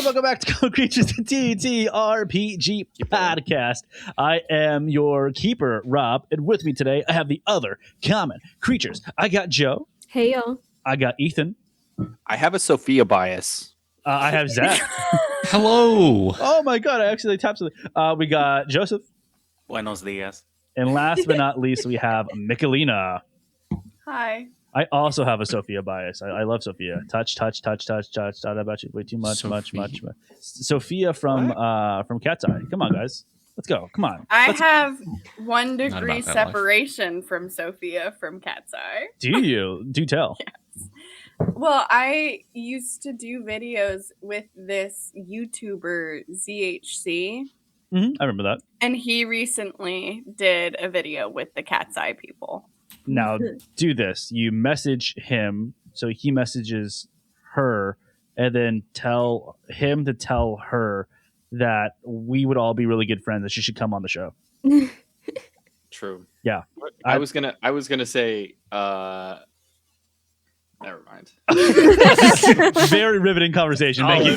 welcome back to Code Creatures TTRPG podcast. I am your keeper, Rob, and with me today, I have the other common creatures. I got Joe. Hey, y'all. I got Ethan. I have a Sophia bias. I have Zach. Hello. Oh my god, I actually tapped something. We got Joseph. Buenos dias. And last but not least, we have Michelina. Hi. I also have a Sophia bias. I love Sophia. Touch. Thought about you way too much. Sophia from Cat's Eye. Come on, guys. Let's go. Come on. I Let's... have 1 degree about that separation from Sophia from Cat's Eye. Do you? Do tell. Yes. Well, I used to do videos with this YouTuber, ZHC. I remember that. And he recently did a video with the Cat's Eye people. Now, do this. You message him, so he messages her, and then tell him to tell her that we would all be really good friends, that she should come on the show. True. Yeah. I was gonna say never mind. Very riveting conversation. Thank you.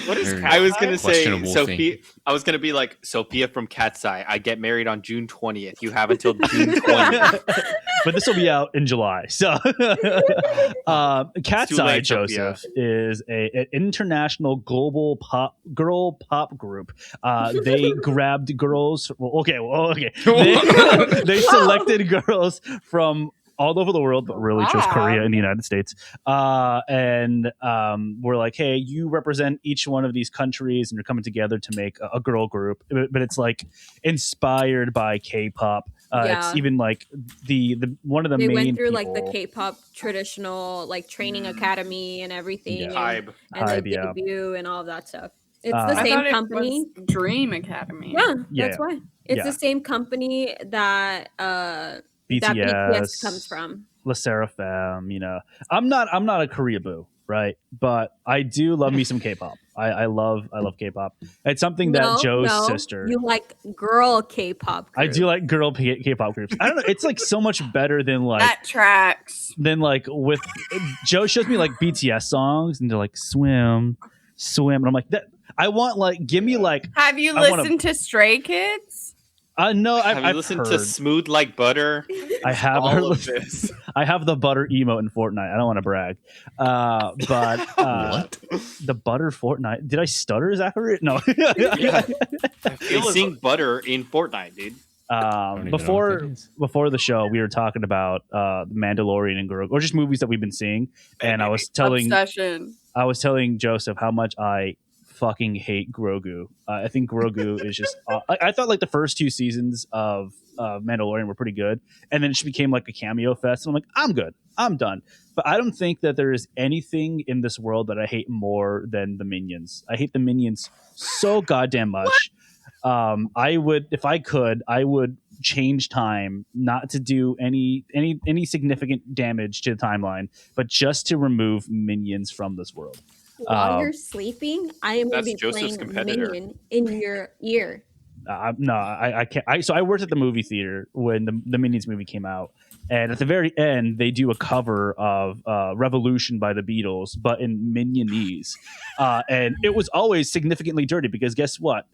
What is I was gonna say Sophia. thing. I was gonna be like Sophia from Cat's Eye. I get married on June 20th. You have until June 20th. But this will be out in July. So Cat's Eye, Joseph, is an international global girl pop group. They grabbed girls. Okay. They selected girls from all over the world, but really just Korea and the United States. And we're like, hey, you represent each one of these countries and you're coming together to make a girl group. But it's like inspired by K-pop. It's even like the one of the main went through people, like the K-pop traditional like training academy and everything. Yeah. And Hybe, debut and all of that stuff. It's the same company. It was Dream Academy. Yeah, that's why. It's the same company that BTS comes from. La Seraphim, you know. I'm not a Korea boo, right? But I do love me some K-pop. I love K-pop. It's something that Joe's sister. You like girl K-pop groups. I do like girl K-pop groups. I don't know. It's like so much better than like that tracks. Than like with Joe shows me like BTS songs and they're like swim, and I'm like that. I want like give me like. Have you listened to Stray Kids? No, Have you listened to Smooth Like Butter? I have all of this. I have the butter emote in Fortnite. I don't want to brag, but What? The butter Fortnite? Did I stutter, Zachary? No. They sing butter in Fortnite, dude. Before the show, we were talking about Mandalorian and Grogu, or just movies that we've been seeing, and I was telling Joseph how much I fucking hate Grogu. I think Grogu is just I thought like the first 2 seasons of Mandalorian were pretty good, and then it became like a cameo fest, and I'm like, I'm good, I'm done. But I don't think that there is anything in this world that I hate more than the Minions. I hate the Minions so goddamn much. I would, if I could, I would change time not to do any significant damage to the timeline, but just to remove Minions from this world. While you're sleeping, I am going to be Joseph's playing competitor. Minion in your ear. No, I can't. So I worked at the movie theater when the Minions movie came out, and at the very end, they do a cover of "Revolution" by the Beatles, but in Minionese, and it was always significantly dirty because guess what?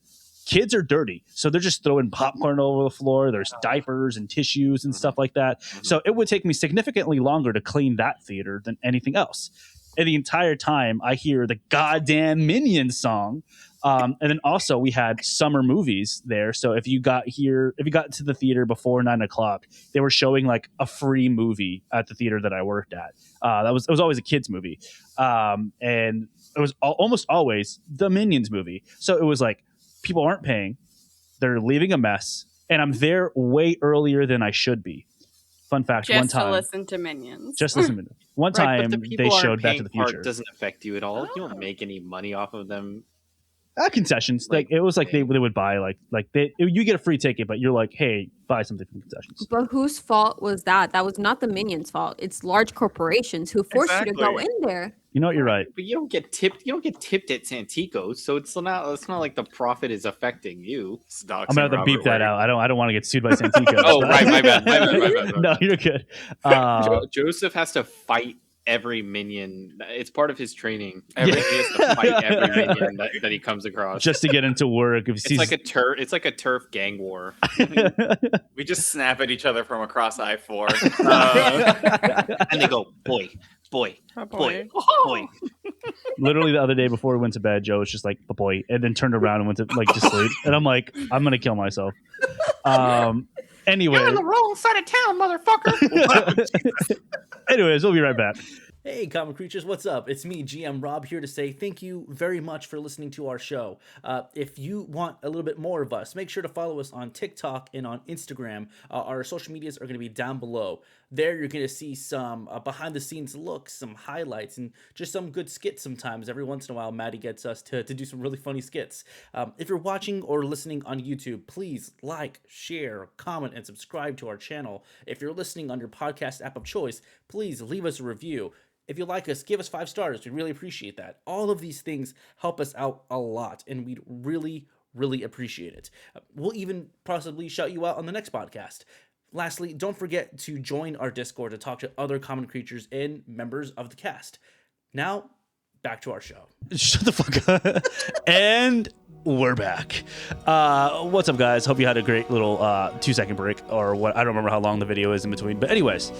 Kids are dirty, so they're just throwing popcorn all over the floor. There's diapers and tissues and stuff like that. So it would take me significantly longer to clean that theater than anything else. And the entire time I hear the goddamn Minions song. And then also we had summer movies there. So if you got to the theater before 9:00, they were showing like a free movie at the theater that I worked at. It was always a kid's movie. And it was almost always the Minions movie. So it was like people aren't paying. They're leaving a mess. And I'm there way earlier than I should be. Fun fact, one time. Just to listen to Minions. Just listen to Minions. One time they showed Back to the Future. It doesn't affect you at all. You don't make any money off of them. Concessions. Like it was like they would buy you get a free ticket, but you're like, hey, buy something from concessions. But whose fault was that? That was not the Minions' fault. It's large corporations who forced you to go in there. You know what? You're right. But you don't get tipped. You don't get tipped at Santikos, so it's not like the profit is affecting you. I'm gonna have to beep that out. I don't want to get sued by Santikos. Oh, right, my bad. No, you're good. Joseph has to fight every minion. It's part of his training. He has to fight every minion that he comes across. Just to get into work. It's like a turf gang war. We just snap at each other from across I-4. And they go, boy. Literally the other day before we went to bed, Joe was just like, boy, and then turned around and went to like to sleep. And I'm like, I'm gonna kill myself. Anyway, you're on the wrong side of town, motherfucker. Anyways, we'll be right back. Hey, common creatures, what's up? It's me, GM Rob, here to say thank you very much for listening to our show. If you want a little bit more of us, make sure to follow us on TikTok and on Instagram. Our social medias are going to be down below. There, you're going to see some behind-the-scenes looks, some highlights, and just some good skits sometimes. Every once in a while, Maddie gets us to do some really funny skits. If you're watching or listening on YouTube, please like, share, comment, and subscribe to our channel. If you're listening on your podcast app of choice, please leave us a review. If you like us, give us 5 stars. We'd really appreciate that. All of these things help us out a lot, and we'd really, really appreciate it. We'll even possibly shout you out on the next podcast. Lastly, don't forget to join our Discord to talk to other common creatures and members of the cast. Now, back to our show. Shut the fuck up. And we're back. What's up, guys? Hope you had a great little 2-second break, or what. I don't remember how long the video is in between. But anyways,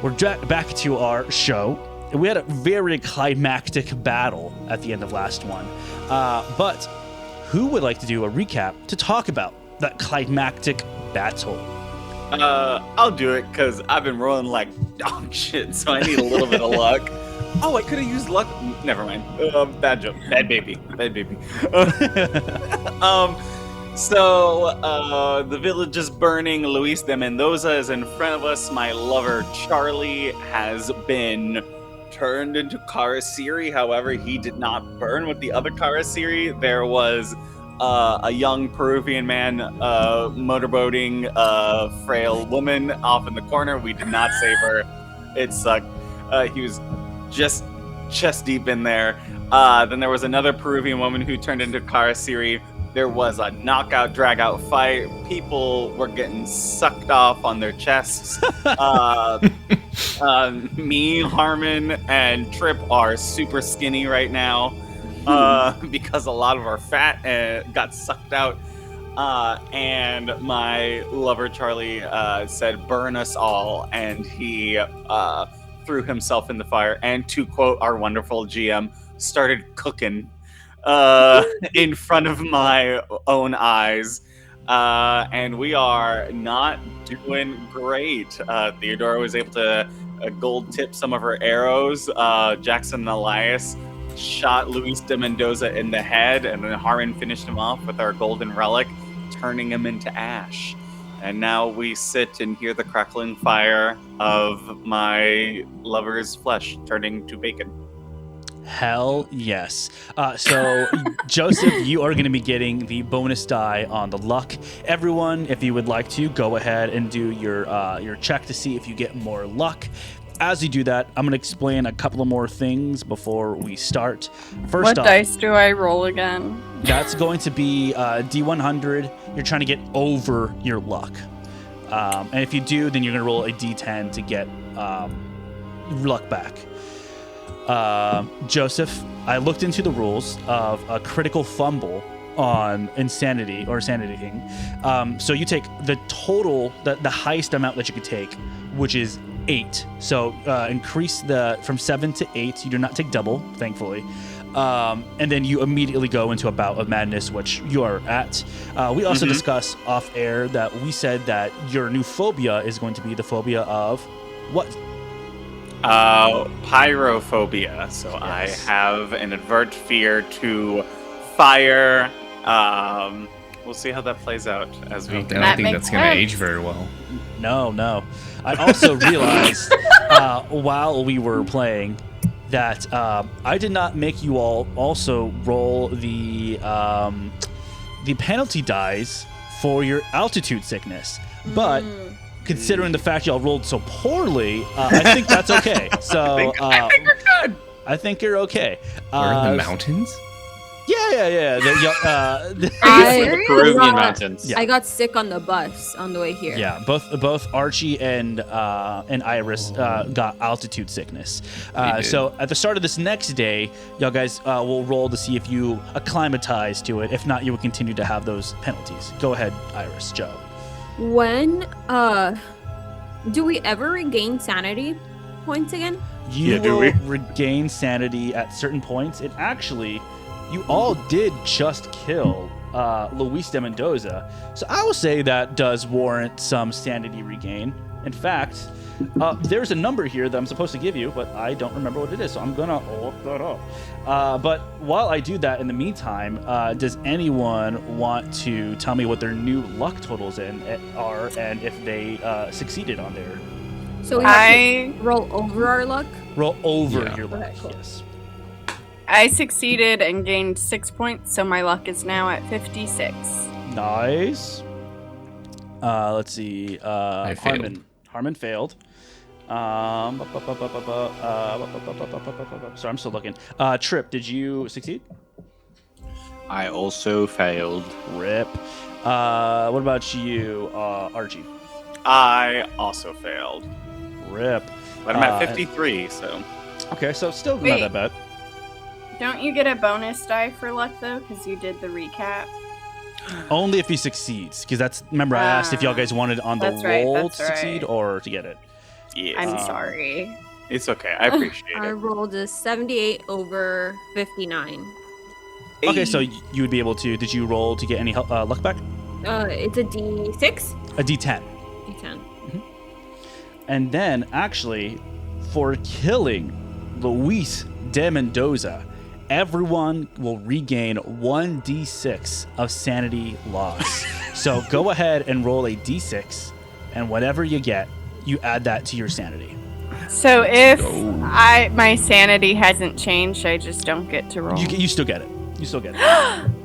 we're back to our show. We had a very climactic battle at the end of last one. But who would like to do a recap to talk about that climactic battle? I'll do it because I've been rolling like dog shit, so I need a little bit of luck. Oh, I could have used luck. Never mind. Bad joke. Bad baby. So the village is burning. Luis de Mendoza is in front of us. My lover Charlie has been turned into Karasiri. However, he did not burn with the other Karasiri. There was a young Peruvian man motorboating a frail woman off in the corner. We did not save her. It sucked. He was just chest deep in there. Then there was another Peruvian woman who turned into Karasiri. There was a knockout, drag-out fight. People were getting sucked off on their chests. Me, Harmon, and Trip are super skinny right now because a lot of our fat got sucked out. And my lover, Charlie, said, burn us all. And he threw himself in the fire. And to quote our wonderful GM, started cooking in front of my own eyes, and we are not doing great. Theodora was able to gold tip some of her arrows. Jackson and Elias shot Luis de Mendoza in the head, and then Harmon finished him off with our golden relic, turning him into ash. And now we sit and hear the crackling fire of my lover's flesh turning to bacon. Hell yes. So, Joseph, you are going to be getting the bonus die on the luck. Everyone, if you would like to, go ahead and do your check to see if you get more luck. As you do that, I'm going to explain a couple of more things before we start. First what off, dice do I roll again? That's going to be D100. You're trying to get over your luck. And if you do, then you're going to roll a D10 to get luck back. Joseph, I looked into the rules of a critical fumble on insanity or sanity thing. So you take the total, the highest amount that you could take, which is 8. So increase from 7 to 8. You do not take double, thankfully. And then you immediately go into a bout of madness, which you are at. We also discussed off air that we said that your new phobia is going to be the phobia of what? Pyrophobia. So yes. I have an avert fear to fire. We'll see how that plays out as we. I don't think that's going to age very well. No. I also realized while we were playing that I did not make you all also roll the penalty dice for your altitude sickness, but. Considering the fact y'all rolled so poorly, I think that's okay. So I think we're good. I think you're okay. We're in the mountains? Yeah. Yeah. The Peruvian mountains. Yeah. I got sick on the bus on the way here. Yeah, both Archie and Iris got altitude sickness. So at the start of this next day, y'all guys will roll to see if you acclimatize to it. If not, you will continue to have those penalties. Go ahead, Iris, Joe. When do we ever regain sanity points again? You will regain sanity at certain points. And actually, you all did just kill Luis de Mendoza. So I will say that does warrant some sanity regain. In fact, there's a number here that I'm supposed to give you, but I don't remember what it is. So I'm going to look that up. But while I do that, in the meantime, does anyone want to tell me what their new luck totals are and if they succeeded on their... So we have to roll over our luck? Roll over your luck, Okay, cool. yes. I succeeded and gained 6 points, so my luck is now at 56. Nice. Let's see. I failed. Harmon failed. Sorry, I'm still looking. Trip, did you succeed? I also failed. Rip. What about you, Archie? I also failed. Rip. But I'm at 53, so. Okay, so still not Wait. that bad. Don't you get a bonus die for luck, though, because you did the recap? Only if he succeeds, because that's. Remember, I asked if y'all guys wanted on the That's right, roll that's to succeed right. or to get it. Yes. I'm sorry. It's okay. I appreciate I it. rolled a 78 over 59. Okay, so you would be able to. Did you roll to get any luck back? It's a D6? A D10. D10. And then, actually, for killing Luis de Mendoza, everyone will regain 1d6 of sanity loss. So go ahead and roll a d6, and whatever you get, you add that to your sanity. So if my sanity hasn't changed, I just don't get to roll. You still get it. You still get it.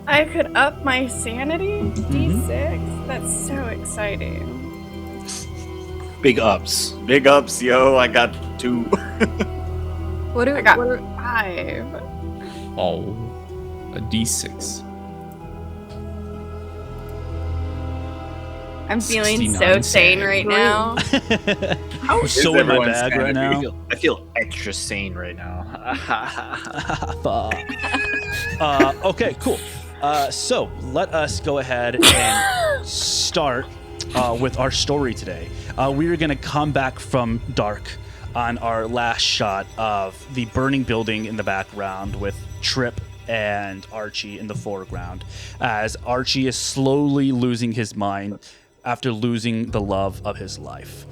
I could up my sanity? D6? That's so exciting. Big ups. Big ups, yo. I got 2. I got 5. Oh, a D6. I'm feeling 69 so sane sanity. right now. You're so in my bag right now. I feel extra sane right now. Fuck. Okay, cool. So let us go ahead and start with our story today. We are going to come back from dark on our last shot of the burning building in the background with Trip and Archie in the foreground, as Archie is slowly losing his mind after losing the love of his life.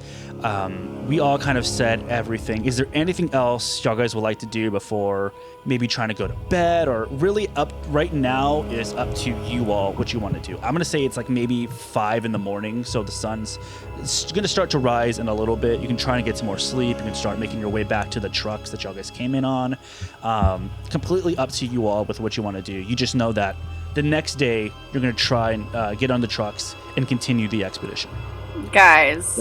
We all kind of said everything. Is there anything else y'all guys would like to do before maybe trying to go to bed, or really up right now is up to you all what you want to do? I'm going to say it's like maybe 5 in the morning, so the sun's going to start to rise in a little bit. You can try and get some more sleep. You can start making your way back to the trucks that y'all guys came in on. Completely up to you all with what you want to do. You just know that the next day you're going to try and get on the trucks and continue the expedition. Guys.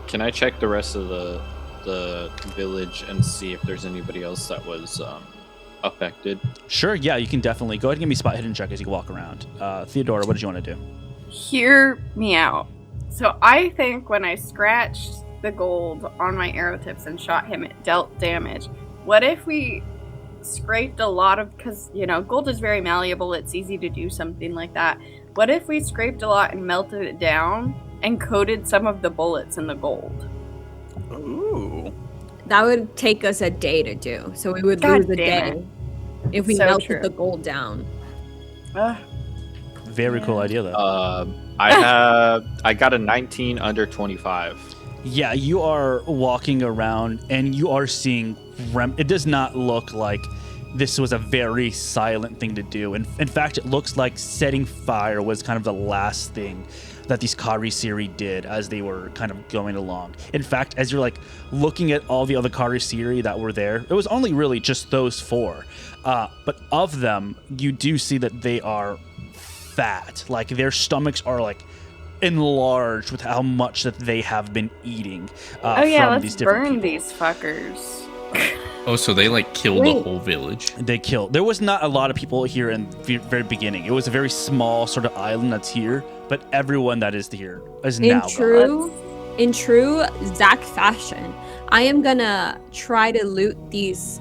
Can I check the rest of the village and see if there's anybody else that was affected? Sure, yeah, you can definitely go ahead and give me a spot hidden check as you walk around. Theodora, what did you want to do? Hear me out. So I think when I scratched the gold on my arrow tips and shot him, it dealt damage. What if we scraped a lot of, because, gold is very malleable, it's easy to do something like that. What if we scraped a lot and melted it down and coated some of the bullets in the gold? Ooh. That would take us a day to do, so we would lose a day if we So melted true. the gold down. Very cool idea, though. I got a 19 under 25. Yeah, you are walking around and you are seeing it does not look like this was a very silent thing to do. In fact, it looks like setting fire was kind of the last thing that these Karisiri did as they were kind of going along. In fact, as you're like looking at all the other Karisiri that were there, it was only really just those 4. But of them, you do see that they are fat. Like their stomachs are like enlarged with how much that they have been eating Oh yeah, from let's these different burn people. these fuckers. Oh, so they like killed the Wait. whole village. They killed. There was not a lot of people here in the very beginning. It was a very small sort of island that's here, but everyone that is here is now gone. In true Zach fashion, I am gonna try to loot these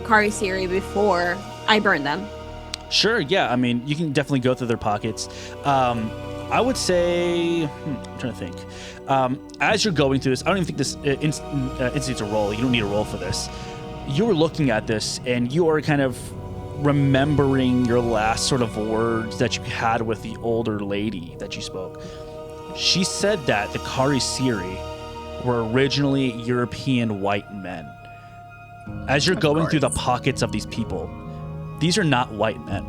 Karisiri before I burn them. Sure, yeah. I mean, you can definitely go through their pockets. I would say, I'm trying to think. As you're going through this, I don't even think this institutes a roll. You don't need a roll for this. You're looking at this, and you are kind of remembering your last sort of words that you had with the older lady that you spoke. She said that the Karisiri were originally European white men. As you're going through the pockets of these people, these are not white men.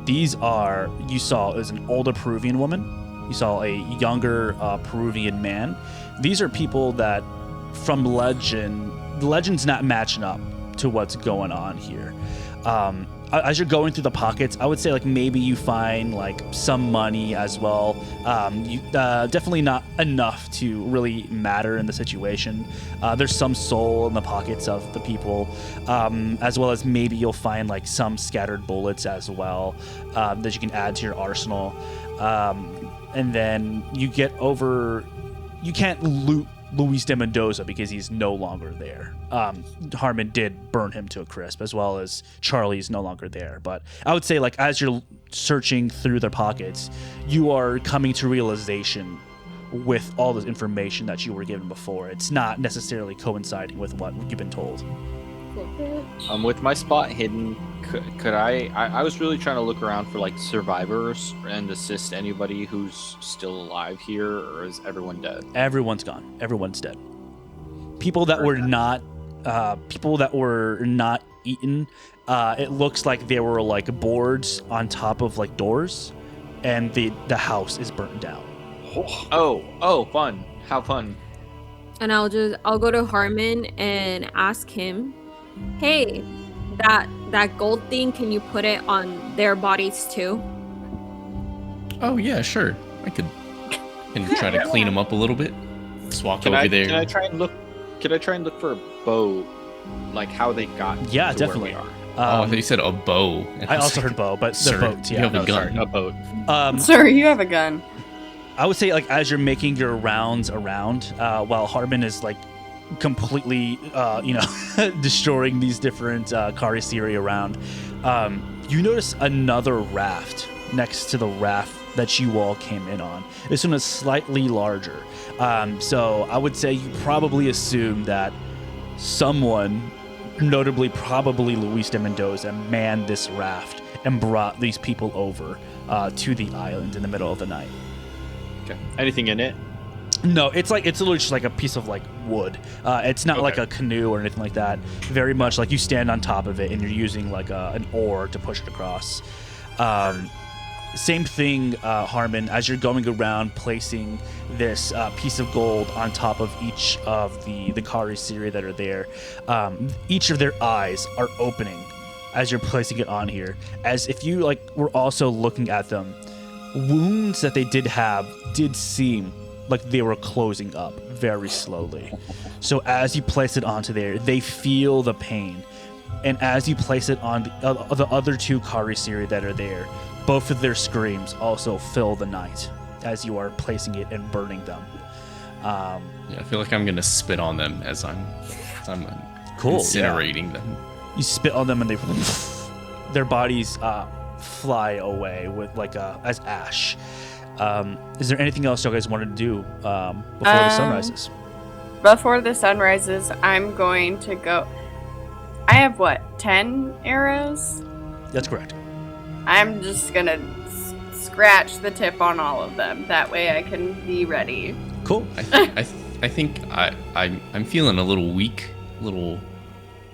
These are, you saw, is an older Peruvian woman. You saw a younger Peruvian man. These are people that, from legend, the legend's not matching up to what's going on here. As you're going through the pockets, I would say like maybe you find like some money as well. Definitely not enough to really matter in the situation. There's some soul in the pockets of the people, as well as maybe you'll find like some scattered bullets as well that you can add to your arsenal. And then you get over. You can't loot Luis de Mendoza because he's no longer there. Harmon did burn him to a crisp, as well as Charlie's no longer there. But I would say, like, as you're searching through their pockets, you are coming to realization with all the information that you were given before. It's not necessarily coinciding with what you've been told. With my spot hidden, could I was really trying to look around for like survivors and assist anybody who's still alive here, or is everyone dead? Everyone's gone. Everyone's dead. People that were not eaten. It looks like there were like boards on top of like doors, and the house is burnt down. Oh, fun! How fun! And I'll go to Harmon and ask him, hey, that gold thing, can you put it on their bodies too? Oh yeah, sure. I can try to clean them up a little bit. Just walk over there. Can I try and look for a bow, like how they got? Yeah, to definitely. Where we are? I thought you said a bow. I also heard bow, but Sir, the boat. you Yeah, have a gun. A boat. Sir, you have a gun. I would say like as you're making your rounds around, while Harmon is like completely, destroying these different Karisiri around, you notice another raft next to the raft that you all came in on. This one is slightly larger. So I would say you probably assume that someone, notably probably Luis de Mendoza, manned this raft and brought these people over to the island in the middle of the night. Okay. Anything in it? No, it's literally just like a piece of like wood. It's not like a canoe or anything like that. Very much like you stand on top of it and you're using like an oar to push it across. Same thing, Harmon, as you're going around placing this piece of gold on top of each of the Karisiri that are there. Each of their eyes are opening as you're placing it on here, as if you like were also looking at them. Wounds that they did have did seem like they were closing up very slowly. So as you place it onto there, they feel the pain. And as you place it on the other two Karisiri that are there, both of their screams also fill the night as you are placing it and burning them. Yeah, I feel like I'm gonna spit on them as I'm Cool, incinerating them. You spit on them and their bodies fly away with like as ash. Is there anything else you guys wanted to do before the sun rises? Before the sun rises, I'm going to go. I have 10 arrows? That's correct. I'm just gonna scratch the tip on all of them. That way I can be ready. Cool. I think I'm feeling a little weak, a little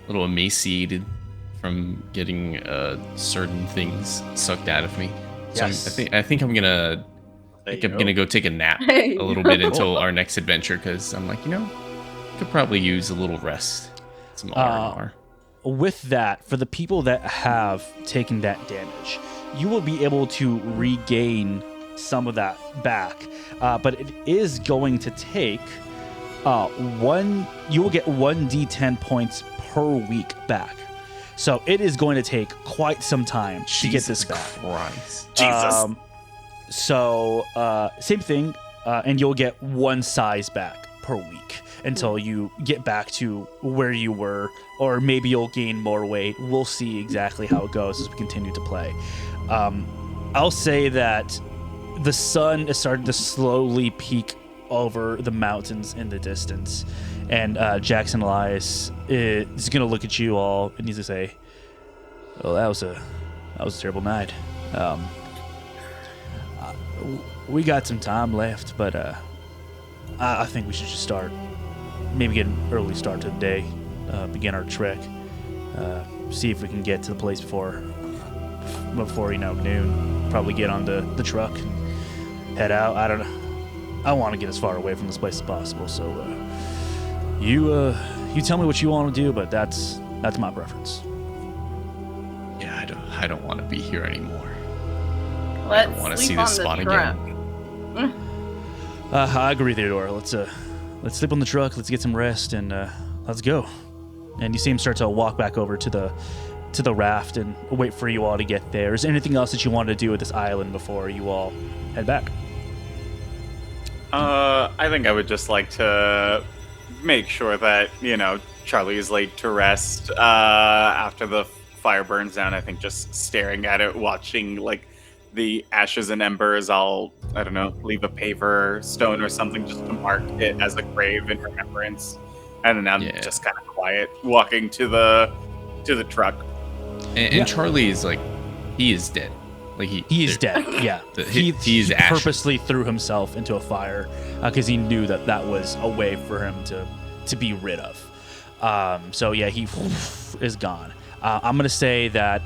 emaciated from getting certain things sucked out of me. So Yes. I think I'm gonna go take a nap a little bit until our next adventure, because I'm like, could probably use a little rest, some R&R. With that, for the people that have taken that damage, you will be able to regain some of that back, but it is going to take You will get 1d10 points per week back. So it is going to take quite some time to get this back. Christ. Jesus. Same thing, and you'll get 1 size back per week until you get back to where you were, or maybe you'll gain more weight. We'll see exactly how it goes as we continue to play. I'll say that the sun is starting to slowly peek over the mountains in the distance, and Jackson Elias is going to look at you all and he's going to say, well, that was a terrible night. We got some time left, but I think we should just maybe get an early start to the day, begin our trek, see if we can get to the place before noon. Probably get on the truck and head out. I don't know. I want to get as far away from this place as possible. So you tell me what you want to do, but that's my preference. Yeah, I don't want to be here anymore. Let's I don't want to sleep see on this the spot truck. again. I agree, Theodore. Let's sleep on the truck. Let's get some rest and let's go. And you see him start to walk back over to the raft and wait for you all to get there. Is there anything else that you want to do at this island before you all head back? I think I would just like to make sure that, Charlie is laid to rest after the fire burns down. I think just staring at it, watching, the ashes and embers, I don't know, leave a paver stone or something just to mark it as a grave in remembrance. And then I'm just kind of quiet, walking to the truck. And Charlie is he is dead. He is dead. Yeah, he's ashes. Purposely threw himself into a fire because he knew that was a way for him to be rid of. So yeah, he is gone. I'm gonna say that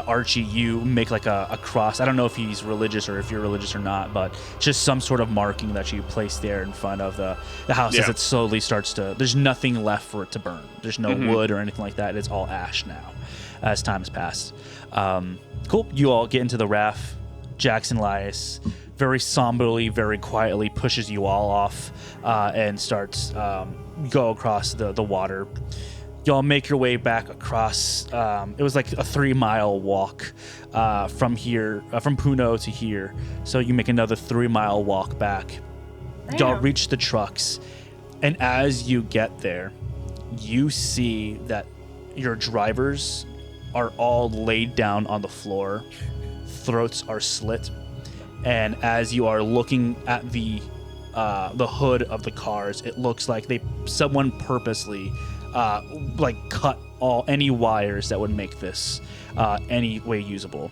Archie, you make a cross. I don't know if he's religious or if you're religious or not, but just some sort of marking that you place there in front of the house as it slowly starts to. There's nothing left for it to burn. There's no wood or anything like that. It's all ash now, as time has passed. Cool. You all get into the raft. Jackson Elias very somberly, very quietly pushes you all off and starts go across the water. Y'all make your way back across. It was like a 3-mile walk from here, from Puno to here. So you make another 3-mile walk back. Damn. Y'all reach the trucks, and as you get there, you see that your drivers are all laid down on the floor. Throats are slit, and as you are looking at the hood of the cars, it looks like someone purposely cut any wires that would make this any way usable.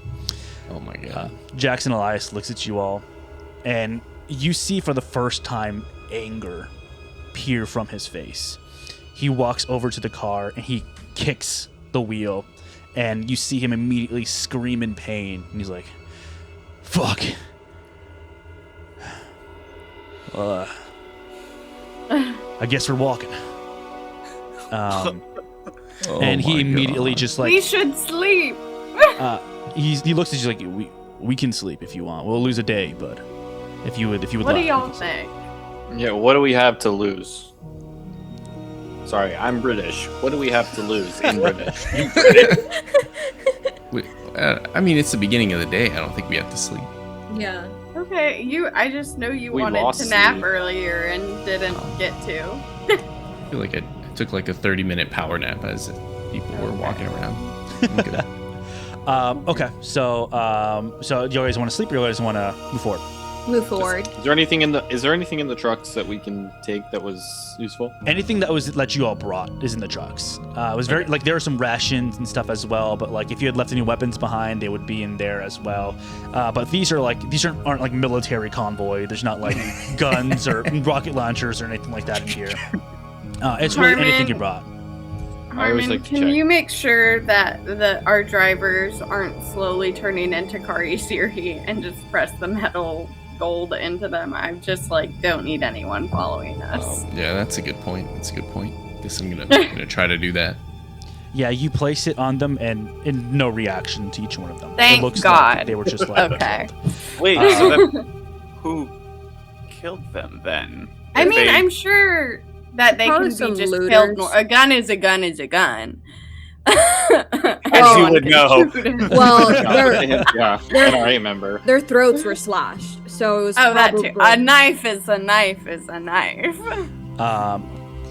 Oh my god. Jackson Elias looks at you all, and you see for the first time anger peer from his face. He walks over to the car and he kicks the wheel, and you see him immediately scream in pain, and he's like, fuck. I guess we're walking. And he immediately just we should sleep. He looks at you like, we can sleep if you want. We'll lose a day, but if you would What like, do y'all think? Yeah, what do we have to lose? Sorry, I'm British. What do we have to lose in British? I mean, it's the beginning of the day. I don't think we have to sleep. Yeah. Okay, I just know you We wanted lost to nap sleep. earlier and didn't get to. I feel like I took a 30-minute power nap as people were walking around. I'm good. Okay, so you guys want to sleep or you guys want to move forward? Move forward. Is there anything in the trucks that we can take that was useful? Anything that you all brought is in the trucks. It was very there were some rations and stuff as well, but if you had left any weapons behind, they would be in there as well. But these aren't like military convoy. There's not guns or rocket launchers or anything like that in here. It's really anything you brought. I always Harmon, like to can check. you make sure that our drivers aren't slowly turning into Kari Siri and just press the metal gold into them? I just don't need anyone following us. Yeah, that's a good point. Guess I'm gonna try to do that. Yeah, you place it on them, and no reaction to each one of them. Thank it looks God. Like they were just Okay. Wait, so then who killed them then? I mean, They- I'm sure that they Probably can some be just looters. killed. A gun is a gun is a gun. As you Anyone would can know. shoot it. Well, Yeah, they're- NRA member. their throats were slashed, so it was Oh, that probably too. A knife is a knife is a knife.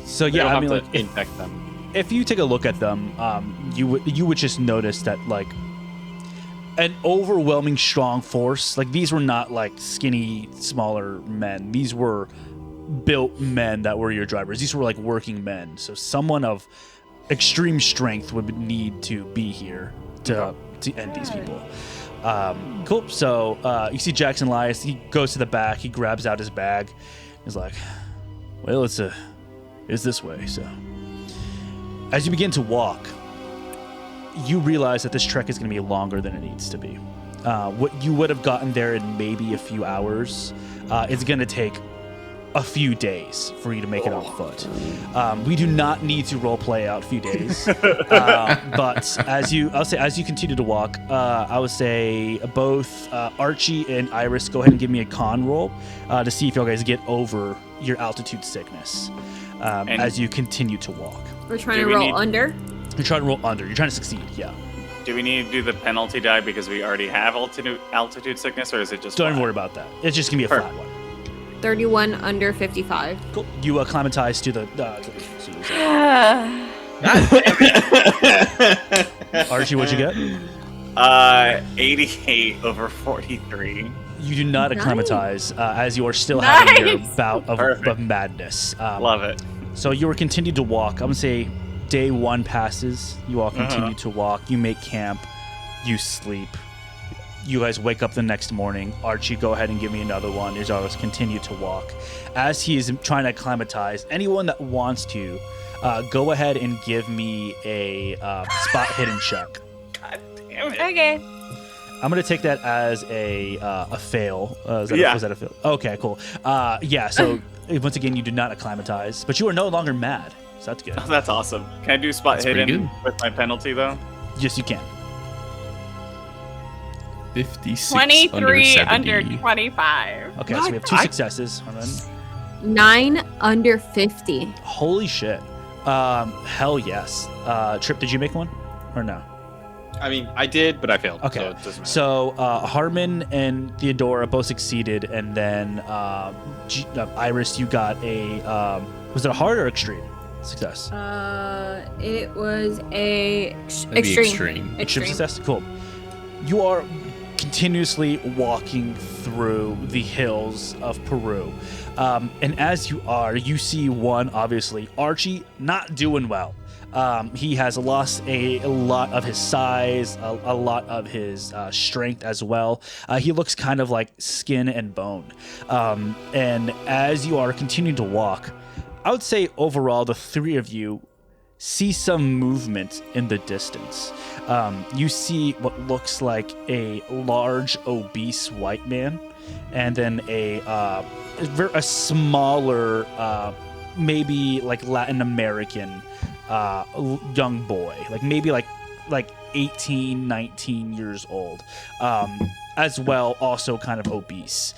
So You yeah, don't I have mean, to like, infect them. if you take a look at them, you would just notice that like an overwhelming strong force. Like these were not like skinny, smaller men. These were built men that were your drivers. These were like working men. So someone of extreme strength would need to be here to end these people. Cool. So you see Jackson Elias. He goes to the back. He grabs out his bag. He's like, "Well, it's this way." So as you begin to walk, you realize that this trek is going to be longer than it needs to be. What you would have gotten there in maybe a few hours, it's going to take a few days for you to make it on foot. We do not need to role play out a few days, but as you continue to walk, I would say both Archie and Iris go ahead and give me a con roll to see if you guys get over your altitude sickness as you continue to walk. We're trying Do to we roll need- under. You're trying to roll under. You're trying to succeed. Yeah. Do we need to do the penalty die because we already have altitude sickness, or is it just Don't even flat? worry about that. It's just gonna be a flat one. 31 under 55. Cool. You acclimatize to the. Archie, what'd you get? 88 over 43. You do not Nice. acclimatize as you are still having your Nice. bout of Perfect. madness. Love it. So you were continued to walk. I'm gonna say day one passes. You all continue to walk. You make camp. You sleep. You guys wake up the next morning. Archie, go ahead and give me another one. As always, continue to walk. As he is trying to acclimatize, anyone that wants to, go ahead and give me a spot hidden check. God damn it. Okay. I'm gonna take that as a fail. Was Yeah. that a fail? Okay, cool. Yeah. So once again, you do not acclimatize, but you are no longer mad. So that's good. Oh, that's awesome. Can I do spot That's pretty hidden good. with my penalty though? Yes, you can. 56 23 under under 70. 25. Okay, so we have two successes. Hold on. 9 under 50. Holy shit. Hell yes. Trip, did you make one or no? I mean, I did, but I failed. Okay. So it doesn't matter. So Harmon and Theodora both succeeded, and then Iris, you got a was it a hard or extreme success? It was a That'd be extreme. Extreme success. Cool. You are continuously walking through the hills of Peru, and as you are, you see one obviously Archie not doing well. He has lost a lot of his size, a lot of his strength as well. He looks kind of like skin and bone. And as you are continuing to walk, I would say overall the three of you see some movement in the distance. You see what looks like a large, obese white man, and then a smaller, maybe like Latin American young boy, like maybe like 18, 19 years old, as well, also kind of obese.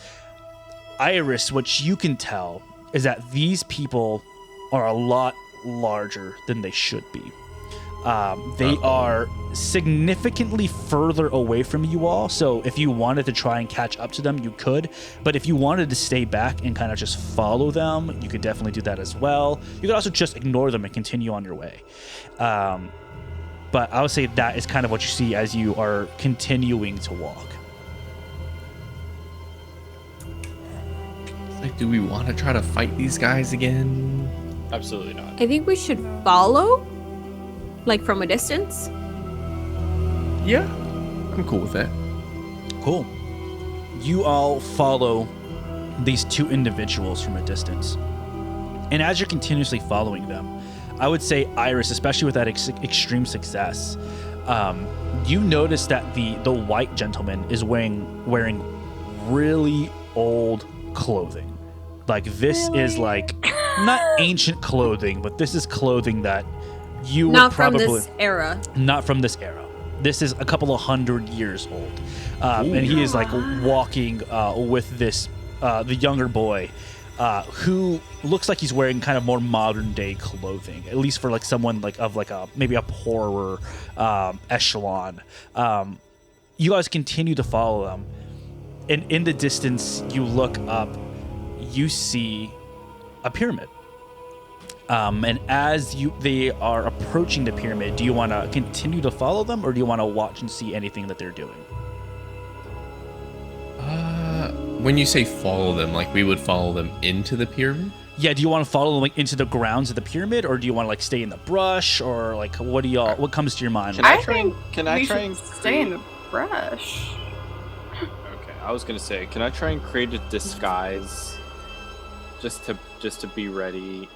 Iris, what you can tell is that these people are a lot larger than they should be. They are significantly further away from you all, so if you wanted to try and catch up to them, you could. But if you wanted to stay back and kind of just follow them, you could definitely do that as well. You could also just ignore them and continue on your way. But I would say that is kind of what you see as you are continuing to walk. Like, do we want to try to fight these guys again? Absolutely not. I think we should follow, like from a distance. Yeah, I'm cool with that. Cool. You all follow these two individuals from a distance. And as you're continuously following them, I would say Iris, especially with that extreme success, you notice that the white gentleman is wearing really old clothing. Like this is like not ancient clothing, but this is clothing that you Not would probably from this era. not from this era. This is a couple of 100 years old, and he is like walking with this the younger boy, who looks like he's wearing kind of more modern day clothing, at least for like someone like of like a maybe a poorer echelon. You guys continue to follow them, and in the distance, you look up, you see a pyramid. And as they are approaching the pyramid, do you want to continue to follow them, or do you want to watch and see anything that they're doing? When you say follow them, like we would follow them into the pyramid? Yeah, do you want to follow them like into the grounds of the pyramid, or do you want to like stay in the brush, or like what comes to your mind? Can I I try think and- can I we try should and stay in the brush. Okay, I was gonna say, can I try and create a disguise, just to be ready?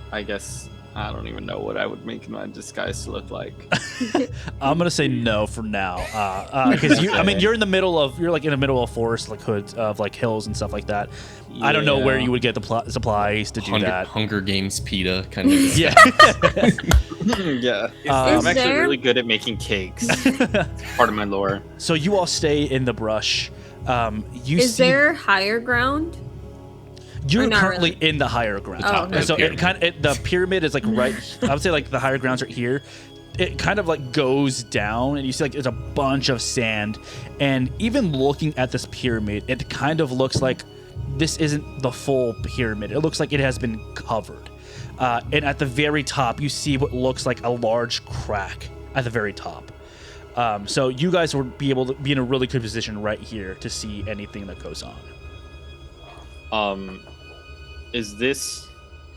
I guess I don't even know what I would make my disguise to look like. I'm gonna say no for now, because you're in the middle of forest, like hoods of like hills and stuff like that. I don't know where you would get the supplies to do that. Hunger Games PETA kind of. Yeah. Yeah, Is I'm actually there- really good at making cakes. It's part of my lore. So you all stay in the brush. Is there higher ground? You're Or not currently really? in the higher ground. Oh, okay. So Pyramid. the pyramid is like right. I would say like the higher grounds are here. It kind of like goes down, and you see like there's a bunch of sand. And even looking at this pyramid, it kind of looks like this isn't the full pyramid. It looks like it has been covered. And at the very top, you see what looks like a large crack at the very top. So you guys would be able to be in a really good position right here to see anything that goes on. Is this,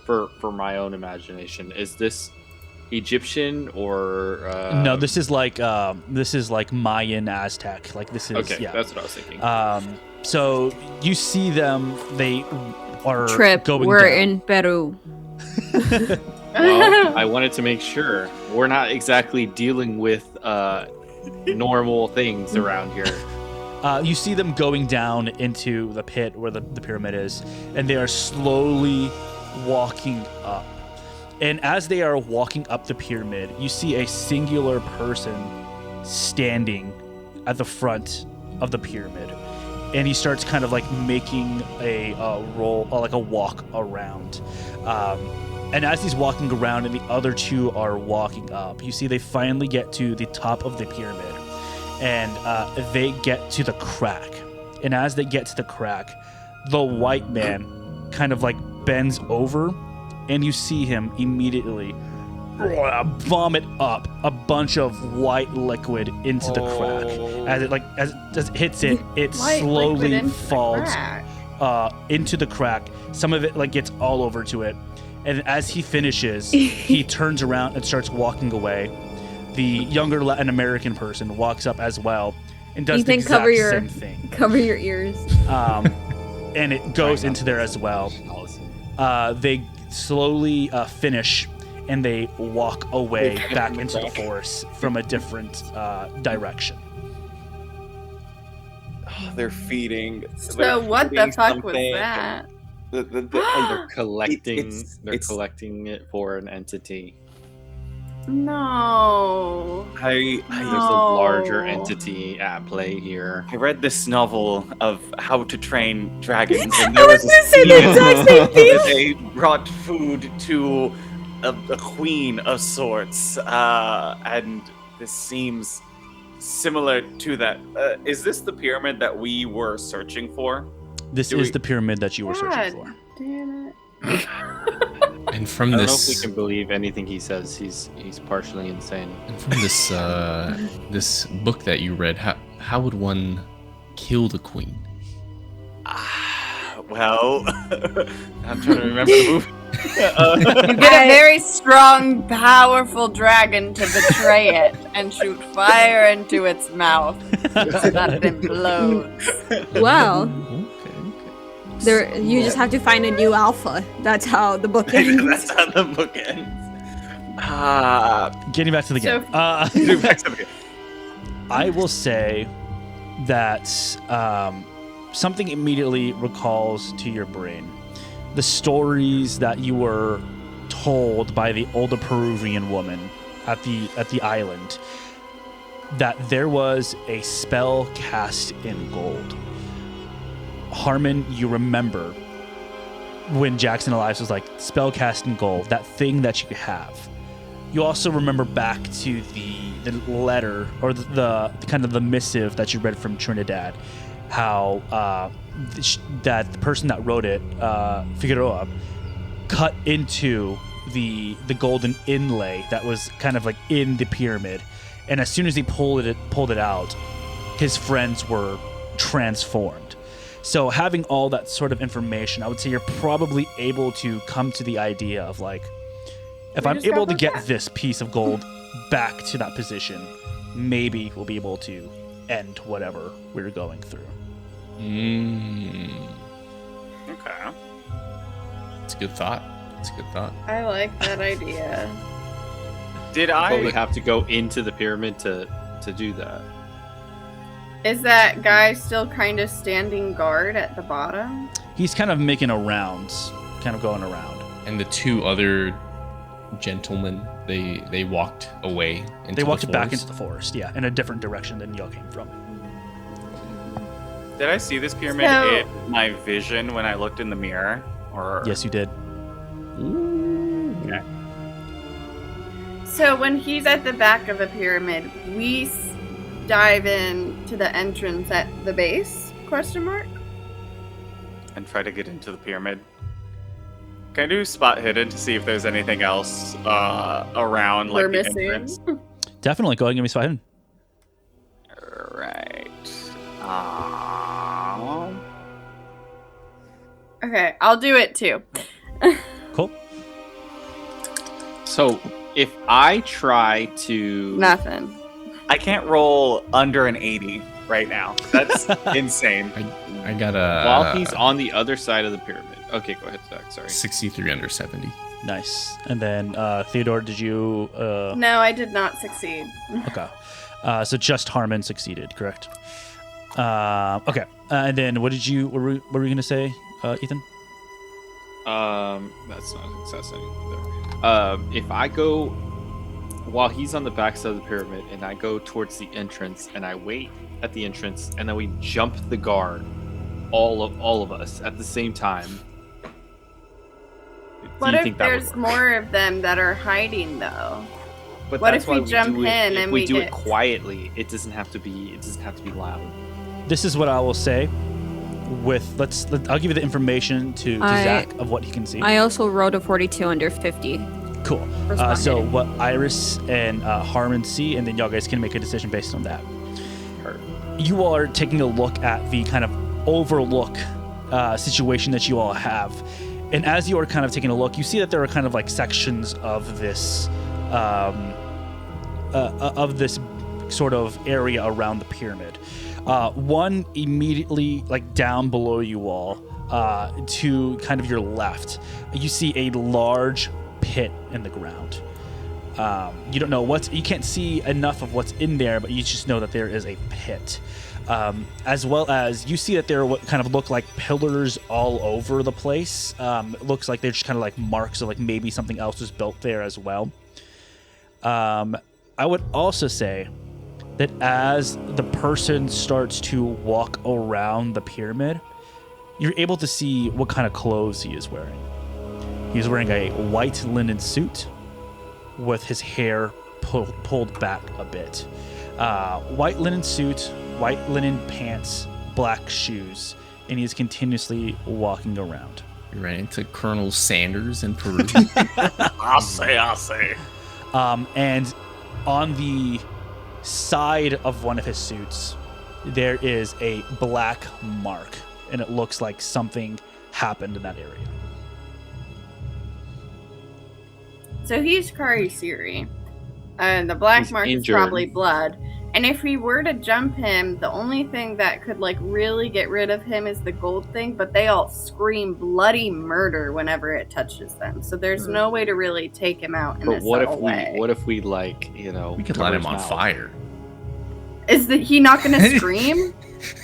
for my own imagination, is this Egyptian or No, this is like Mayan, Aztec. Like this is okay, yeah. that's what I was thinking. So you see them. They are Trip. going We're down. in Peru. Well, I wanted to make sure we're not exactly dealing with normal things around here. You see them going down into the pit where the pyramid is, and they are slowly walking up. And as they are walking up the pyramid, you see a singular person standing at the front of the pyramid. And he starts kind of like making a roll, like a walk around. And as he's walking around and the other two are walking up, you see they finally get to the top of the pyramid. And they get to the crack. And as they get to the crack, the white man kind of like bends over, and you see him immediately vomit up a bunch of white liquid into the crack. As it hits it, it White liquid slowly into the falls crack. into the crack. Some of it like gets all over to it. And as he finishes, he turns around and starts walking away. The younger Latin American person walks up as well and does the Ethan, exact cover your- same thing. Cover your ears. And it goes into there as well. They slowly finish, and they walk away back into the forest from a different direction. They're feeding. So what the fuck was that? They're collecting. It's- Collecting it for an entity. No. I There's a larger entity at play here. I read this novel of how to train dragons, and I there was was a gonna say the scene exact same thing. where they brought food to a queen of sorts, and this seems similar to that. Is this the pyramid that we were searching for? This Do is we- the pyramid that you were searching God for. damn it. And from I don't know if we this, can believe anything he says. He's partially insane. and from this, this book that you read, how would one kill the queen? Well, I'm trying to remember the movie. You get a very strong, powerful dragon to betray it and shoot fire into its mouth so that it implodes. Well, Okay. you just have to find a new alpha. That's how the book ends. That's how the book ends. Getting back to the game. So- I will say that something immediately recalls to your brain the stories that you were told by the older Peruvian woman at the island, that there was a spell cast in gold Harmon, you remember when Jackson Elias was like spellcasting gold, that thing that you have. You also remember back to the letter or the kind of the missive that you read from Trinidad, how that the person that wrote it, Figueroa, cut into the golden inlay that was kind of like in the pyramid, and as soon as he pulled it out, his friends were transformed. So having all that sort of information, I would say you're probably able to come to the idea of like, if I'm able to get this piece of gold back to that position, maybe we'll be able to end whatever we're going through. Okay. It's a good thought. It's a good thought. I like that idea. But we have to go into the pyramid to do that. Is that guy still kind of standing guard at the bottom? He's kind of making a rounds, kind of going around. And the two other gentlemen, they walked away into They walked the back forest? into the forest, yeah, in a different direction than y'all came from. Did I see this pyramid in my vision when I looked in the mirror? Or Yes, you did. Okay. So when he's at the back of a pyramid, we dive in to the entrance at the base? Question mark. And try to get into the pyramid. Can I do spot hidden to see if there's anything else around, like We're the missing. entrance? Definitely. Go ahead and give me spot hidden. Right. Okay, I'll do it too. Cool. So if I try to Nothing. I can't roll under an 80 right now. That's insane. I got a while he's on the other side of the pyramid. Okay, go ahead, Zach. Sorry. 63 under 70. Nice. And then Theodore, did you? No, I did not succeed. Okay. So just Harmon succeeded, correct? Okay. And then what did you? What were you gonna say, Ethan? That's not a success either. If I go while he's on the backside of the pyramid, and I go towards the entrance, and I wait at the entrance, and then we jump the guard, all of us at the same time. What if there's more of them that are hiding though? But what that's if we why jump do it, in if and we we do get... it quietly? It doesn't have to be loud. This is what I will say. I'll give you the information to Zach of what he can see. I also rolled a 42 under 50. Cool. for spot So hidden. what Iris and Harmon see, and then y'all guys can make a decision based on that. You all are taking a look at the kind of overlook situation that you all have. And as you are kind of taking a look, you see that there are kind of like sections of this sort of area around the pyramid. One immediately like down below you all, to kind of your left, you see a large pit in the ground. You don't know you can't see enough of what's in there, but you just know that there is a pit. As well as you see that there are what kind of look like pillars all over the place. It looks like they're just kind of like marks of like maybe something else was built there as well. I would also say that as the person starts to walk around the pyramid, you're able to see what kind of clothes he is wearing. He's wearing a white linen suit with his hair pulled back a bit. White linen suit, white linen pants, black shoes, and he's continuously walking around. You ran into Colonel Sanders in Peru. I'll say. And on the side of one of his suits, there is a black mark, and it looks like something happened in that area. So he's Karisiri, and the black He's mark injured. is probably blood. And if we were to jump him, the only thing that could like really get rid of him is the gold thing, but they all scream bloody murder whenever it touches them. So there's no way to really take him out in But a what subtle way. if we like, you know, We could cover light him his on mouth? fire. Is he not going to scream?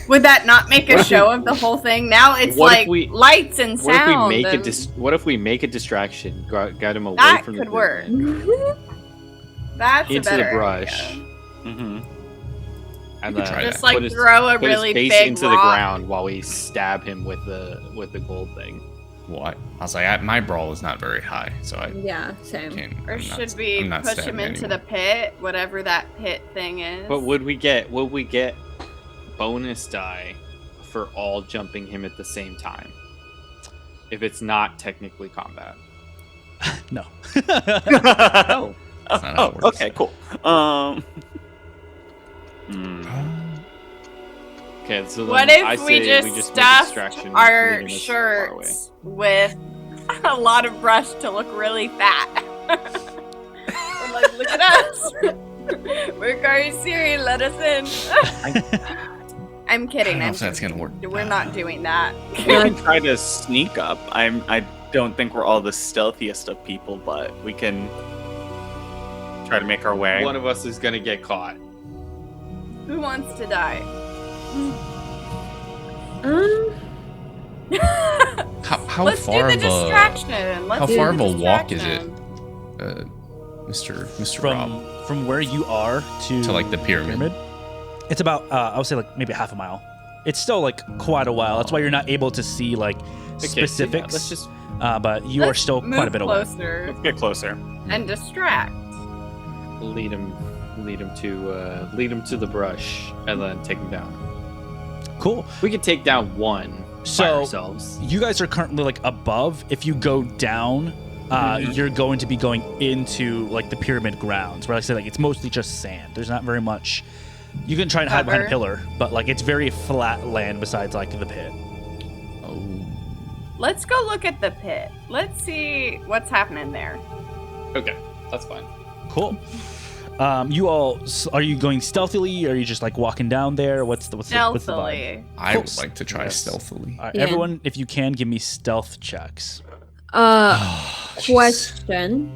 Would that not make a show of the whole thing? Now it's What if like we- lights and What if sound. we make and what if we make a distraction, get him away that from could the work. pyramid, That's a into the better brush, idea. Mm-hmm. And then Try Just that. like put his, throw a put really his face big into the rock. ground while we stab him with the gold thing. What? I was like, my brawl is not very high, so I Yeah, same. can't. Or I'm not- should we I'm not push him stabbing into anyone. the pit, whatever that pit thing is? But would we get bonus die for all jumping him at the same time? If it's not technically combat. No. Oh, That's not how it works. okay, cool. Okay, so then What I if say we just make stuffed distraction, our leaving us far away. shirts with a lot of brush to look really fat? We're like, look at us. We're Kari Siri, let us in. I'm I kidding. don't know I'm if that's gonna work. We're not doing that. We can try to sneak up. I don't think we're all the stealthiest of people, but we can try to make our way. One of us is gonna get caught. Who wants to die? How Let's far do the of a distraction. Let's how do far the of a walk is it, distraction. Mr. Rob, From where you are to like the pyramid? it's about I would say like maybe half a mile. It's still like quite a while. That's why you're not able to see like Okay, specifics. let's just but you are Let's still quite a move bit away. closer Let's get closer. and distract. lead him to the brush and then take him down. Cool. We could take down one by So ourselves. you guys are currently like above. If you go down, you're going to be going into like the pyramid grounds, where like I said, like it's mostly just sand. There's not very much. You can try and hide behind a Cover. pillar, but like it's very flat land besides like the pit. Oh, Let's go look at the pit. Let's see what's happening there. Okay, that's fine. Cool. You all are you going stealthily? Or are you just like walking down there? What's the vibe? Stealthily. I would Close. like to try Yes. stealthily. All right, Yeah. everyone, if you can, give me stealth checks. Question.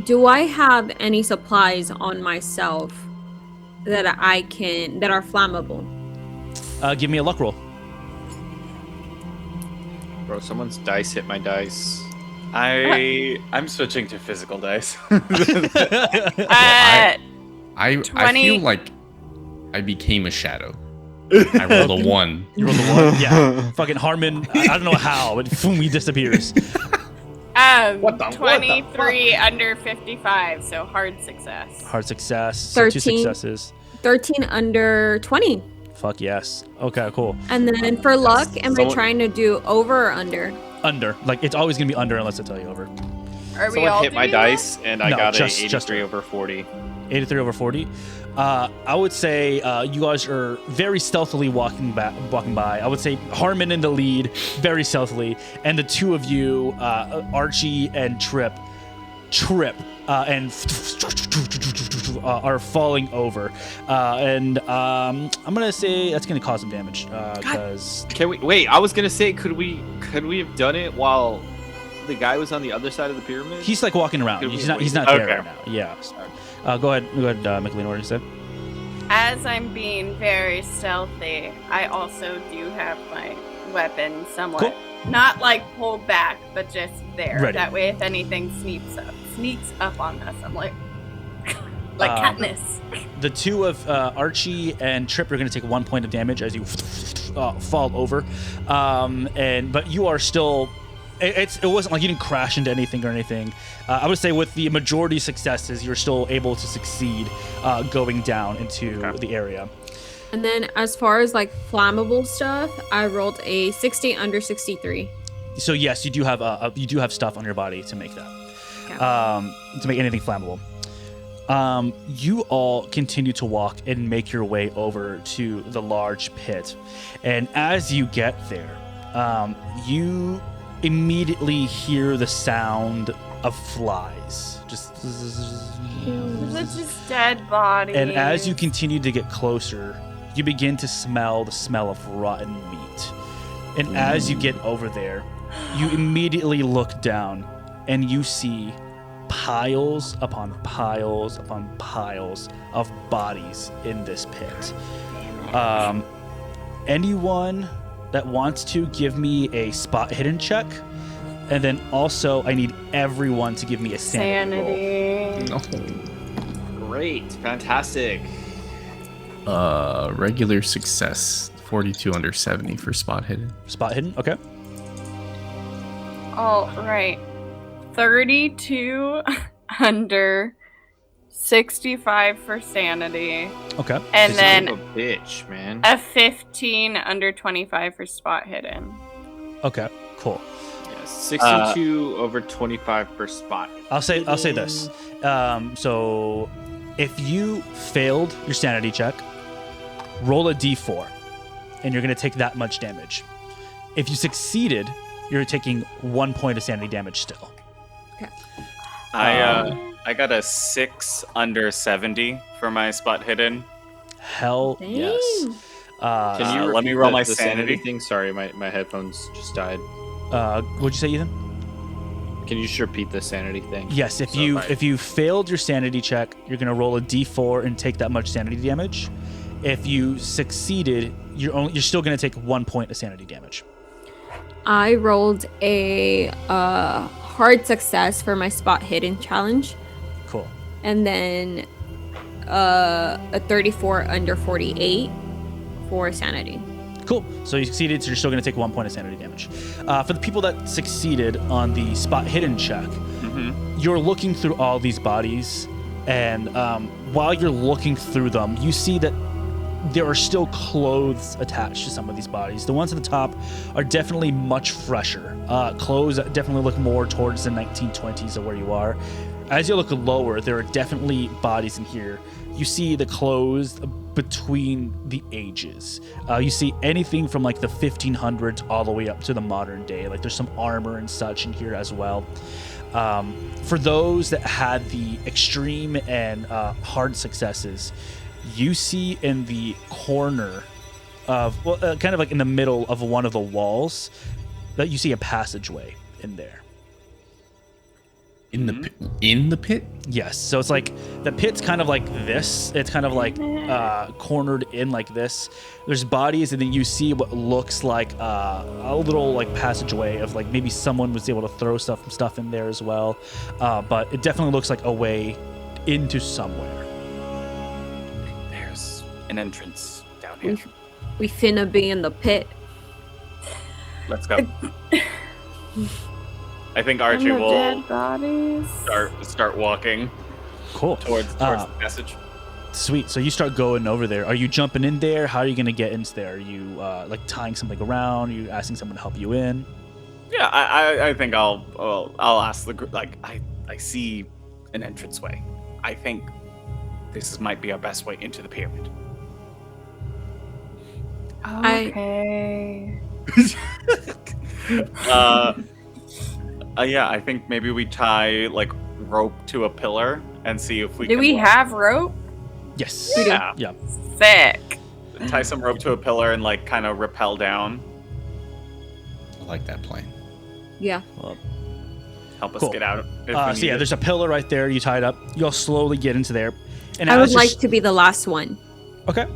Do I have any supplies on myself that that are flammable? Give me a luck roll. Bro, someone's dice hit my dice. I'm switching to physical dice. I 20. feel like I became a shadow. I rolled a 1. You rolled a 1. Yeah. Fucking Harmon. I don't know how, but boom, he disappears. What the 23 under 55, so hard success. Hard success. So 2 13. successes. 13 under 20. Fuck yes. Okay, cool. And then for luck, am I Someone- trying to do over or under? Under. Like it's always gonna be under unless I tell you over. Are we Someone all hit my doing dice and I No, got just- a just 83 her. over 40. 83 over 40. I would say you guys are very stealthily walking by. I would say Harmon in the lead, very stealthily, and the two of you, Archie and Trip, and are falling over. And I'm gonna say that's gonna cause some damage because Can we wait? I was gonna say, could we have done it while the guy was on the other side of the pyramid? he's like walking around. Could He's we not. He's wait? not there Okay. right now. Yeah. Go ahead, Michelina. What did you say? As I'm being very stealthy, I also do have my weapon somewhat. Not like pulled back, but just there. Ready. That way, if anything sneaks up on us, I'm like Katniss. The two of Archie and Trip are going to take 1 point of damage as you fall over, but you are still. It wasn't like you didn't crash into anything or anything. I would say with the majority successes, you're still able to succeed going down into the area. And then as far as like flammable stuff, I rolled a 60 under 63. So yes, you do have stuff on your body to make that, Okay. to make anything flammable. You all continue to walk and make your way over to the large pit, and as you get there, you immediately hear the sound of flies. Just. It's just dead bodies. And as you continue to get closer, you begin to smell the smell of rotten meat. And as you get over there, you immediately look down and you see piles upon piles upon piles of bodies in this pit. Anyone that wants to give me a spot hidden check, and then also I need everyone to give me a sanity roll. sanity. No. Great, fantastic. Regular success. 42 under 70 for spot hidden. Spot hidden. Okay. All right. 32 under 65 for sanity. Okay. And Son then of a bitch, man. a 15 under 25 for spot hidden. Okay. Cool. Yeah, 62 over 25 per spot. I'll say this. So if you failed your sanity check, roll a d4, and you're going to take that much damage. If you succeeded, you're taking 1 point of sanity damage still. I got a 6 under 70 for my spot hidden. Hell Dang. yes. Can you let me repeat roll the- my the sanity? thing? Sorry, my headphones just died. What'd you say, Ethan? Can you just repeat the sanity thing? Yes, if you failed your sanity check, you're gonna roll a d4 and take that much sanity damage. If you succeeded, you're still gonna take 1 point of sanity damage. I rolled a hard success for my spot hidden challenge, Cool. and then a 34 under 48 for sanity. Cool. So you succeeded, so you're still going to take 1 point of sanity damage. For the people that succeeded on the spot hidden check, you're looking through all these bodies, and while you're looking through them, you see that there are still clothes attached to some of these bodies. The ones at the top are definitely much fresher. Clothes that definitely look more towards the 1920s of where you are. As you look lower, there are definitely bodies in here. You see the clothes between the ages. You see anything from like the 1500s all the way up to the modern day. Like there's some armor and such in here as well. For those that had the extreme and hard successes, you see in the corner of, kind of like in the middle of one of the walls, that you see a passageway in there. In the pit? Yes. So it's like the pit's kind of like this. It's kind of like cornered in like this. There's bodies, and then you see what looks like a little like passageway of like maybe someone was able to throw stuff in there as well. But it definitely looks like a way into somewhere. There's an entrance down here. We finna be in the pit. Let's go. I think Archie And the will dead bodies. start walking Cool. towards the passage. Sweet. So you start going over there. Are you jumping in there? How are you going to get into there? Are you like tying something around? Are you asking someone to help you in? Yeah, I think I'll ask the group. Like I see an entranceway. I think this might be our best way into the pyramid. Okay. Yeah, I think maybe we tie like rope to a pillar and see if we Do can. we have rope? Yes. Yeah. Yeah. Sick. Tie some rope to a pillar and like kind of rappel down. I like that plan. Yeah. Help us Cool. get out. if we So need yeah, it. there's a pillar right there. You tie it up. You'll slowly get into there. And I would as you're like to be the last one. Okay.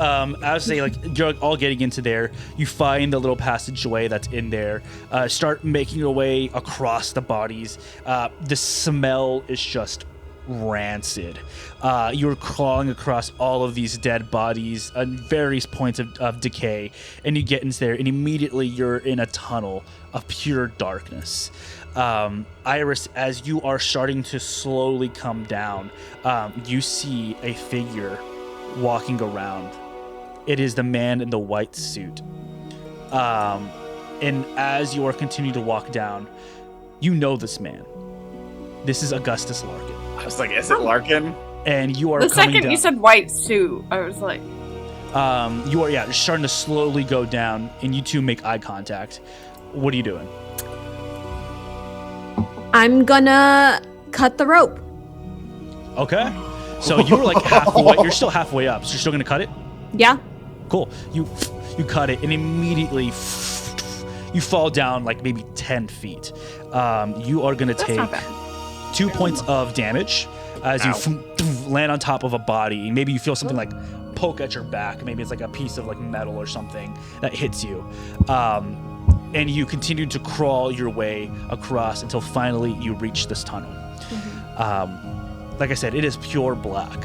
As they you're all getting into there, you find the little passageway that's in there. Start making your way across the bodies. The smell is just rancid. You're crawling across all of these dead bodies at various points of decay, and you get into there, and immediately you're in a tunnel of pure darkness. Iris, as you are starting to slowly come down, you see a figure walking around. It is the man in the white suit. And as you are continuing to walk down, you know this man. This is Augustus Larkin. I was like, is it Larkin? And you are The coming second down. you said white suit, I was like, You are, you're starting to slowly go down, and you two make eye contact. What are you doing? I'm gonna cut the rope. Okay. So you were like halfway. You're still halfway up. So you're still gonna cut it. Yeah. Cool. You cut it, and immediately you fall down like maybe 10 feet. You are gonna that's take not bad. 2 points of damage as you land on top of a body. Maybe you feel something like poke at your back. Maybe it's like a piece of like metal or something that hits you. And you continue to crawl your way across until finally you reach this tunnel. Like I said, it is pure black.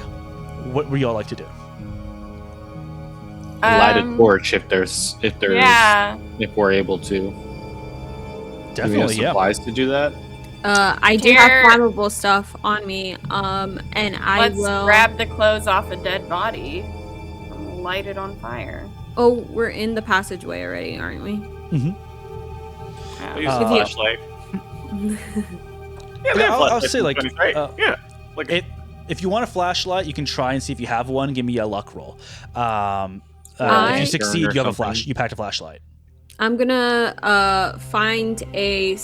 What would y'all like to do? light a torch if Yeah. if we're able to. Do we have Definitely, yeah. supplies to do that? I do have Here- flammable stuff on me. And I Let's will grab the clothes off a dead body and light it on fire. Oh, we're in the passageway already, aren't we? Yeah. I use a Uh, flashlight. Yeah, they have I'll flashlights say, in like, 20s, right? Yeah. Like, If you want a flashlight, you can try and see if you have one. Give me a luck roll. If I- you succeed, Or you have a something. flash. You packed a flashlight. I'm gonna find a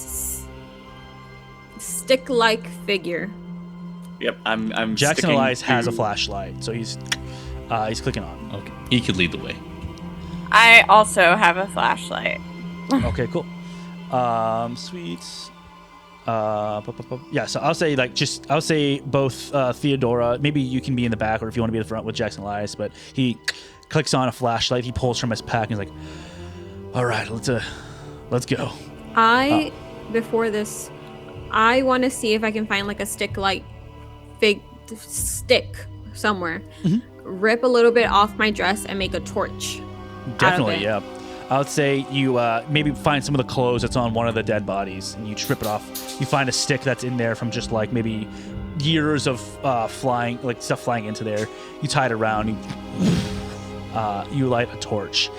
stick-like figure. yep, I'm Jackson sticking Elias has a to- flashlight, so he's clicking on. Okay, he could lead the way. I also have a flashlight. Okay, cool. Sweet. Yeah, so I'll say both Theodora. Maybe you can be in the back, or if you want to be in the front with Jackson Elias. But he clicks on a flashlight. He pulls from his pack and he's like, "All right, let's go." Before this, I want to see if I can find like a stick-like stick somewhere. Mhm. Rip a little bit off my dress and make a torch. Definitely, it. yeah. I would say you maybe find some of the clothes that's on one of the dead bodies and you strip it off. You find a stick that's in there from just like maybe years of flying, like stuff flying into there. You tie it around. You light a torch.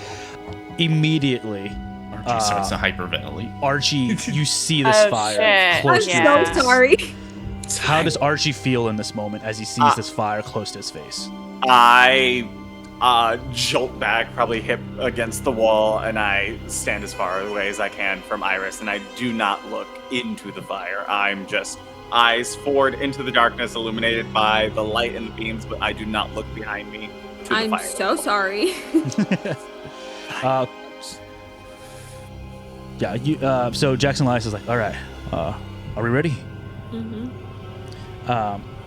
Immediately, Archie starts to hyperventilate. Archie, you see this Oh, fire shit. close I'm to Yeah. your so face. sorry. How does Archie feel in this moment as he sees this fire close to his face? I jolt back, probably hip against the wall, and I stand as far away as I can from Iris, and I do not look into the fire. I'm just eyes forward into the darkness, illuminated by the light and the beams, but I do not look behind me to the I'm fire. so sorry. uh, yeah, so Jackson Elias is like, all right, are we ready?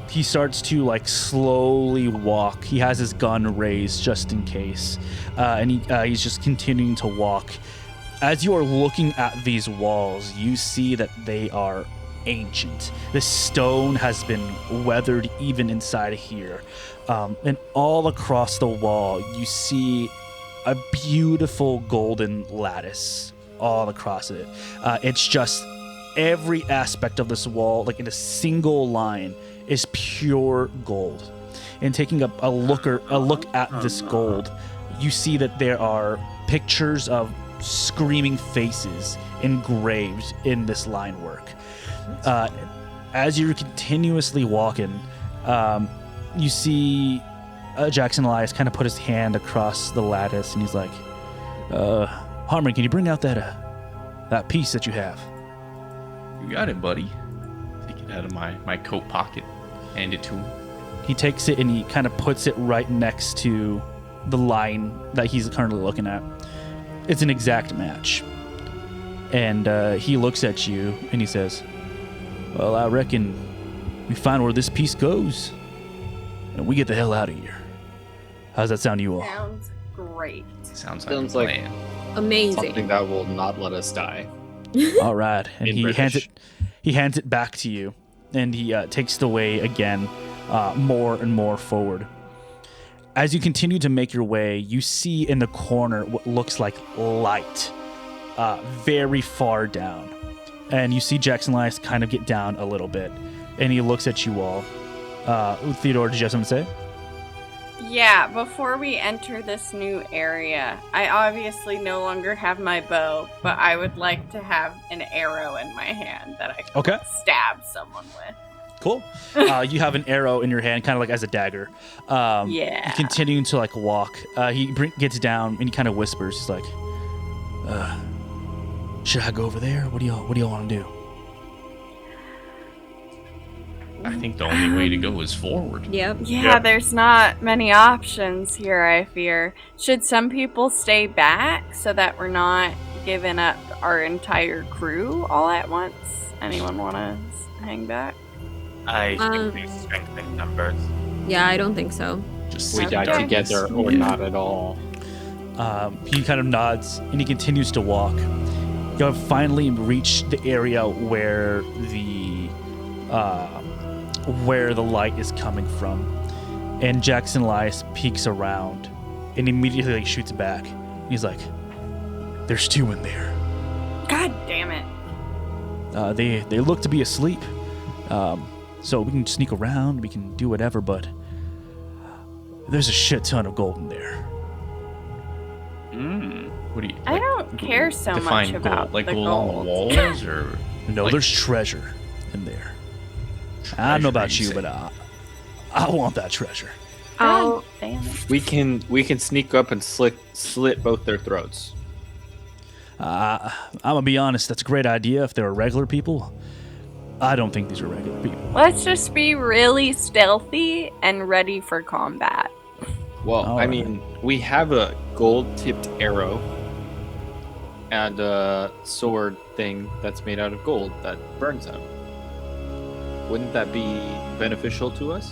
He starts to like slowly walk. He has his gun raised just in case, and he's just continuing to walk. As you are looking at these walls, you see that they are ancient. The stone has been weathered even inside of here, and all across the wall, you see a beautiful golden lattice all across it. It's just every aspect of this wall, like in a single line, is pure gold. And taking a look at this gold, you see that there are pictures of screaming faces engraved in this line work. As you're continuously walking, you see Jackson Elias kind of put his hand across the lattice, and he's like, Harmon, can you bring out that piece that you have? You got it, buddy. Take it out of my coat pocket. Hand it to him. He takes it and he kind of puts it right next to the line that he's currently looking at. It's an exact match. And he looks at you and he says, well, I reckon we find where this piece goes and we get the hell out of here. How's that sound to you all? Sounds great. Sounds like Sounds a like- plan. Something Amazing. that will not let us die. All right. And In he British. hands it back to you. And he takes the way again, more and more forward. As you continue to make your way, you see in the corner what looks like light, very far down. And you see Jackson Elias kind of get down a little bit. And he looks at you all. Theodore, did you have something to say? Yeah, before we enter this new area, I obviously no longer have my bow, but I would like to have an arrow in my hand that I can Okay. stab someone with. Cool. You have an arrow in your hand, kind of like as a dagger. Yeah. Continuing to like walk. He gets down and he kind of whispers. He's like, "Should I go over there? What do y'all want to do?" I think the only way to go is forward. Yep. Yeah, Yeah. there's not many options here, I fear. Should some people stay back so that we're not giving up our entire crew all at once? Anyone want to hang back? I Um, think these strengthening numbers. Yeah, I don't think so. Just We sit in die darkness. together or Yeah. not at all. He kind of nods and he continues to walk. You have finally reached the area where the light is coming from. And Jackson Elias peeks around and immediately like, shoots back. He's like, "There's 2 in there. God damn it. They look to be asleep. So we can sneak around, we can do whatever, but there's a shit ton of gold in there." What do you? I don't care so define much about gold, like the gold on the gold. walls, or No, like, there's treasure in there. I don't know about you, but I want that treasure. I'll God damn it. We can sneak up and slit both their throats. I'm gonna be honest, that's a great idea if they were regular people. I don't think these are regular people. Let's just be really stealthy and ready for combat. Well, All I right. mean, we have a gold-tipped arrow and a sword thing that's made out of gold that burns them. Wouldn't that be beneficial to us?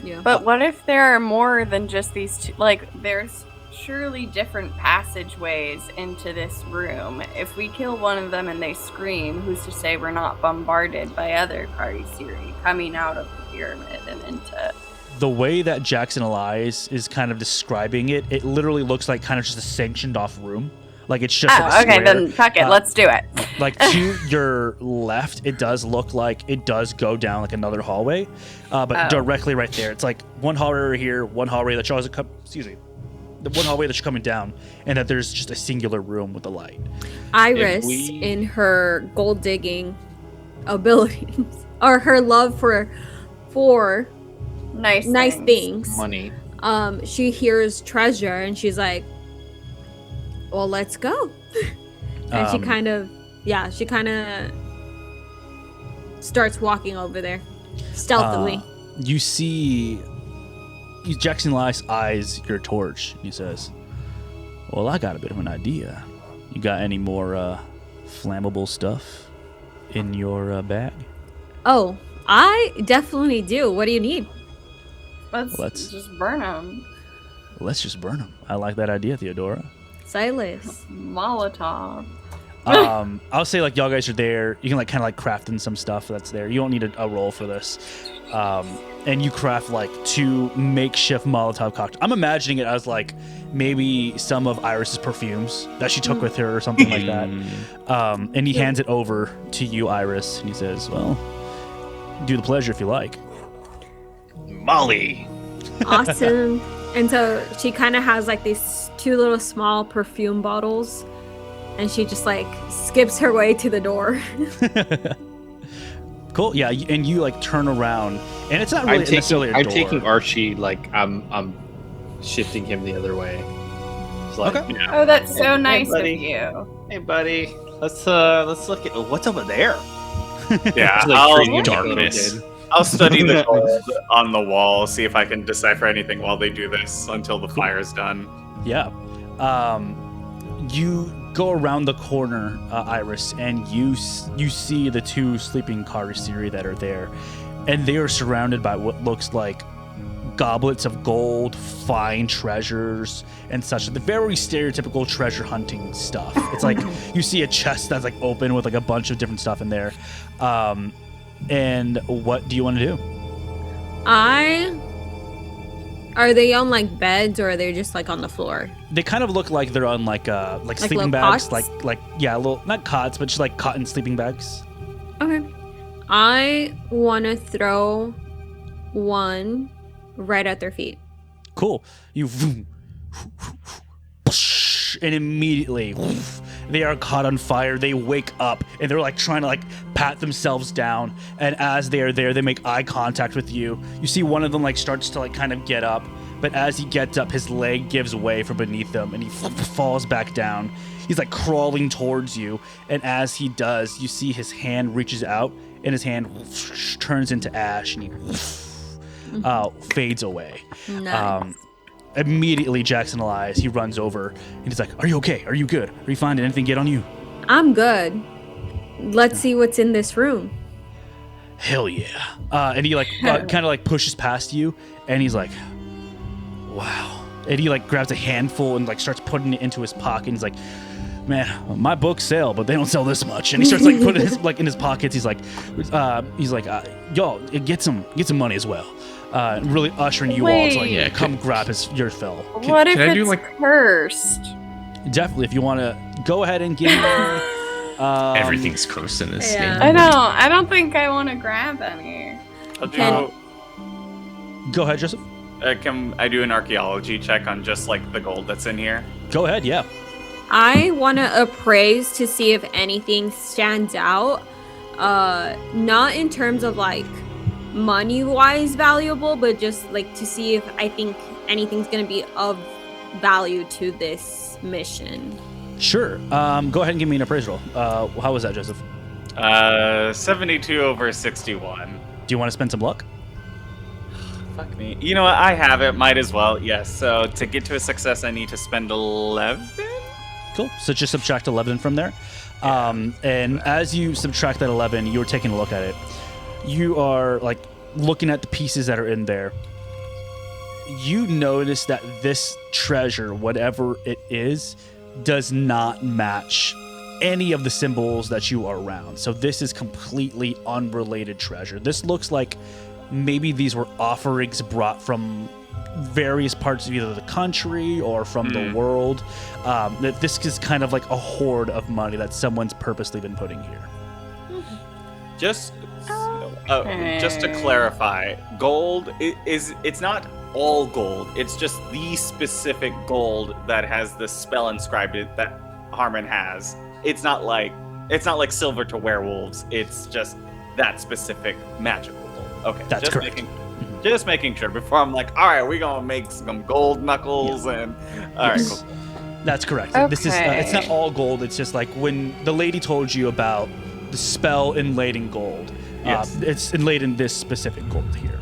Yeah. But what if there are more than just these two? Like, there's surely different passageways into this room. If we kill one of them and they scream, who's to say we're not bombarded by other Karisiri coming out of the pyramid and into... The way that Jackson Elias is kind of describing it, it literally looks like kind of just a sanctioned off room. Like it's just like a okay, square. then fuck it, let's do it. Like to your left, it does look like it does go down like another hallway, but directly right there, it's like one hallway over here, one hallway that shows the one hallway that you're coming down, and that there's just a singular room with a light. Iris, in her gold digging abilities, or her love for Nice things. Money. She hears treasure and she's like, "Well, let's go." And she kind of starts walking over there stealthily. You see Jackson Elias eyes your torch. He says, "Well, I got a bit of an idea. You got any more flammable stuff in your bag?" Oh, I definitely do. What do you need? Let's just burn them. Let's just burn them. I like that idea, Theodora. Silas. Molotov. I'll say like y'all guys are there. You can like kind of like craft in some stuff that's there. You don't need a roll for this. And you craft like 2 makeshift Molotov cocktails. I'm imagining it as like maybe some of Iris's perfumes that she took with her or something like that. And he hands it over to you, Iris, and he says, "Well, do the pleasure if you like." Molly. Awesome. And so she kind of has like these 2 little small perfume bottles, and she just like skips her way to the door. Cool. Yeah, and you like turn around, and it's not really necessarily a door. I'm taking Archie, like I'm shifting him the other way. It's like, Okay. Oh, that's so nice of buddy. you. Hey, buddy. Let's look at what's over there. Yeah, It's like I'll, treating him like a little darkness. kid. I'll study the gold on the wall, see if I can decipher anything while they do this until the fire's done. Yeah. You go around the corner, Iris, and you see the 2 sleeping Karisiri that are there, and they are surrounded by what looks like goblets of gold, fine treasures, and such. The very stereotypical treasure hunting stuff. It's like you see a chest that's like open with like a bunch of different stuff in there. And what do you want to do? Are they on like beds, or are they just like on the floor? They kind of look like they're on like sleeping little bags, cots? like yeah, little not cots, but just like cotton sleeping bags. Okay. I want to throw one right at their feet. Cool. You and immediately they are caught on fire. They wake up and they're like trying to like pat themselves down. And as they are there, they make eye contact with you. You see one of them like starts to like kind of get up, but as he gets up, his leg gives way from beneath him and he falls back down. He's like crawling towards you, and as he does, you see his hand reaches out and his hand turns into ash and he fades away. Nice. Immediately, Jackson Elias, he runs over and he's like, "Are you okay? Are you good? Are you fine? Did anything get on you?" I'm good. Let's see what's in this room. Hell yeah. And he like kind of like pushes past you and he's like, "Wow." And he like grabs a handful and like starts putting it into his pocket. And he's like, "Man, my books sell, but they don't sell this much." And he starts like putting his like in his pockets. He's like, "Yo, get some money as well." really ushering you all to like Wait. come grab your fill. What if can I do, it's like- cursed? Definitely, if you want to go ahead and give me Everything's cursed in this yeah. thing. I don't think I want to grab any. I'll do, Can- Go ahead, Joseph. can I do an archaeology check on just like the gold that's in here? Go ahead. Yeah. I want to appraise to see if anything stands out. Not in terms of like money-wise valuable, but just like to see if I think anything's going to be of value to this mission. Sure. Go ahead and give me an appraisal roll. How was that, Joseph? 72 over 61. Do you want to spend some luck? Fuck me. You know what? I have it. Might as well. Yes. So to get to a success, I need to spend 11. Cool. So just subtract 11 from there. And as you subtract that 11, you're taking a look at it. You are like looking at the pieces that are in there. You notice that this treasure, whatever it is, does not match any of the symbols that you are around. So this is completely unrelated treasure. This looks like maybe these were offerings brought from various parts of either the country or from the world. That this is kind of like a hoard of money that someone's purposely been putting here. Just to clarify, gold it's not all gold. It's just the specific gold that has the spell inscribed it that Harmon has. It's not like silver to werewolves. It's just that specific magical gold. Okay, That's just correct. Just making sure before I'm like, all right, we're gonna make some gold knuckles and all right, cool. That's correct. Okay. This is it's not all gold. It's just like when the lady told you about the spell inlaid in gold. Yes. It's inlaid in this specific gold here.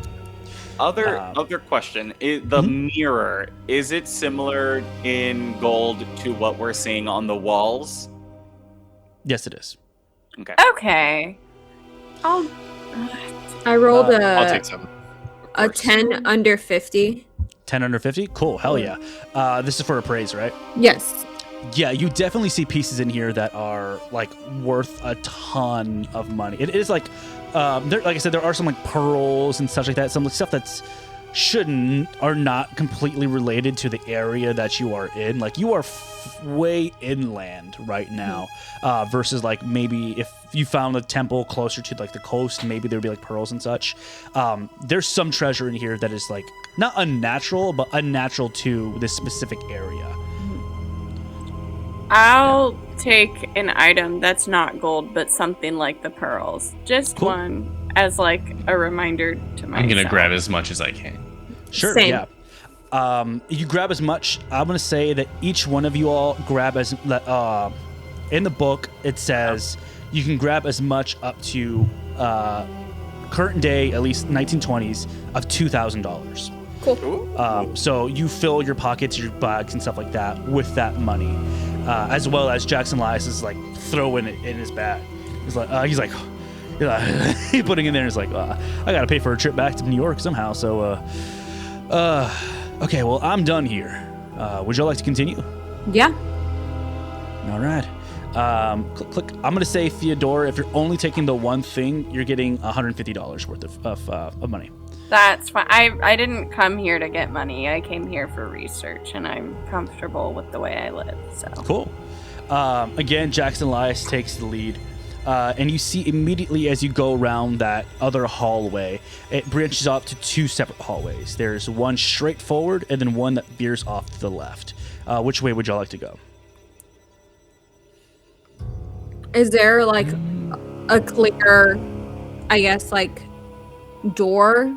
Other question: the mirror, is it similar in gold to what we're seeing on the walls? Yes, it is. Okay. Okay. I rolled I'll take 7. a 10 under 50. 10 under 50? Cool. Hell yeah. This is for appraise, right? Yes. Yeah, you definitely see pieces in here that are like worth a ton of money. It is like, like I said, there are some like pearls and such like that. Some stuff that's are not completely related to the area that you are in. Like you are way inland right now, versus like maybe if you found a temple closer to like the coast, maybe there'd be like pearls and such. There's some treasure in here that is like not unnatural, but unnatural to this specific area. I'll take an item that's not gold, but something like the pearls. Just Cool. one as like a reminder to myself. I'm gonna grab as much as I can. Sure. Same. Yeah. You grab as much. I'm gonna say that each one of you all grab as in the book it says you can grab as much up to current day, at least 1920s, of $2,000. Cool. So you fill your pockets, your bags, and stuff like that with that money, as well as Jackson Elias is like throwing it in his bag. He's like he's putting it in there. He's like, I gotta pay for a trip back to New York somehow. So, okay, well I'm done here. Would y'all like to continue? Yeah. All right. Click. I'm gonna say Theodore. If you're only taking the one thing, you're getting $150 worth of money. That's fine. I didn't come here to get money. I came here for research, and I'm comfortable with the way I live. So Cool. Again, Jackson Elias takes the lead. And you see immediately as you go around that other hallway, it branches off to two separate hallways. There's one straight forward and then one that veers off to the left. Which way would y'all like to go? Is there like a clear, I guess, like door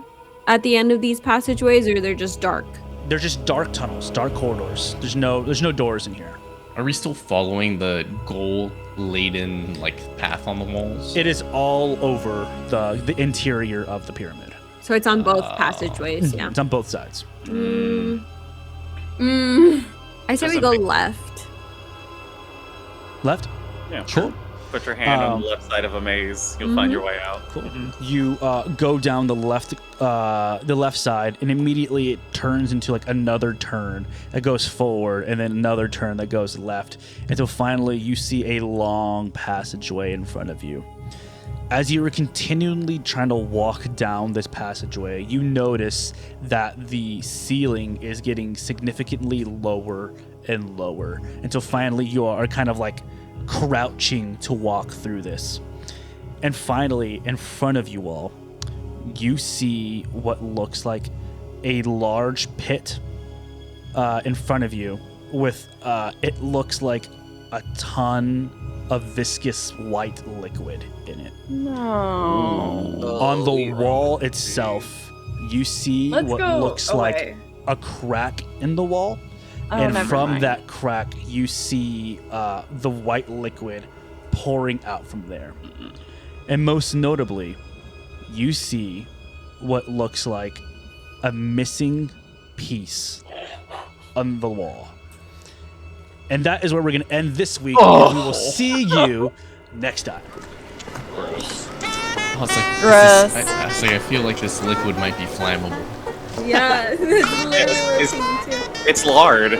at the end of these passageways, or they're just dark? They're just dark tunnels, dark corridors. There's no doors in here. Are we still following the gold-laden like path on the walls? It is all over the interior of the pyramid. So it's on both passageways, yeah. It's on both sides. I say we go left. Left? Yeah. Cool. Put your hand on the left side of a maze. You'll find your way out. Cool. You go down the left side, and immediately it turns into like another turn that goes forward, and then another turn that goes left, until finally you see a long passageway in front of you. As you were continually trying to walk down this passageway, you notice that the ceiling is getting significantly lower and lower until finally you are kind of like crouching to walk through this. And finally, in front of you all, you see what looks like a large pit in front of you with, it looks like a ton of viscous white liquid in it. No. On the wall itself, you see Let's what go looks away. like a crack in the wall. Oh, And never from mind. that crack, you see the white liquid pouring out from there. And most notably, you see what looks like a missing piece on the wall. And that is where we're going to end this week. And we will see you next time. I was like, Gross. I feel like this liquid might be flammable. Yeah, that's literally what I was It's- thinking too. It's lard.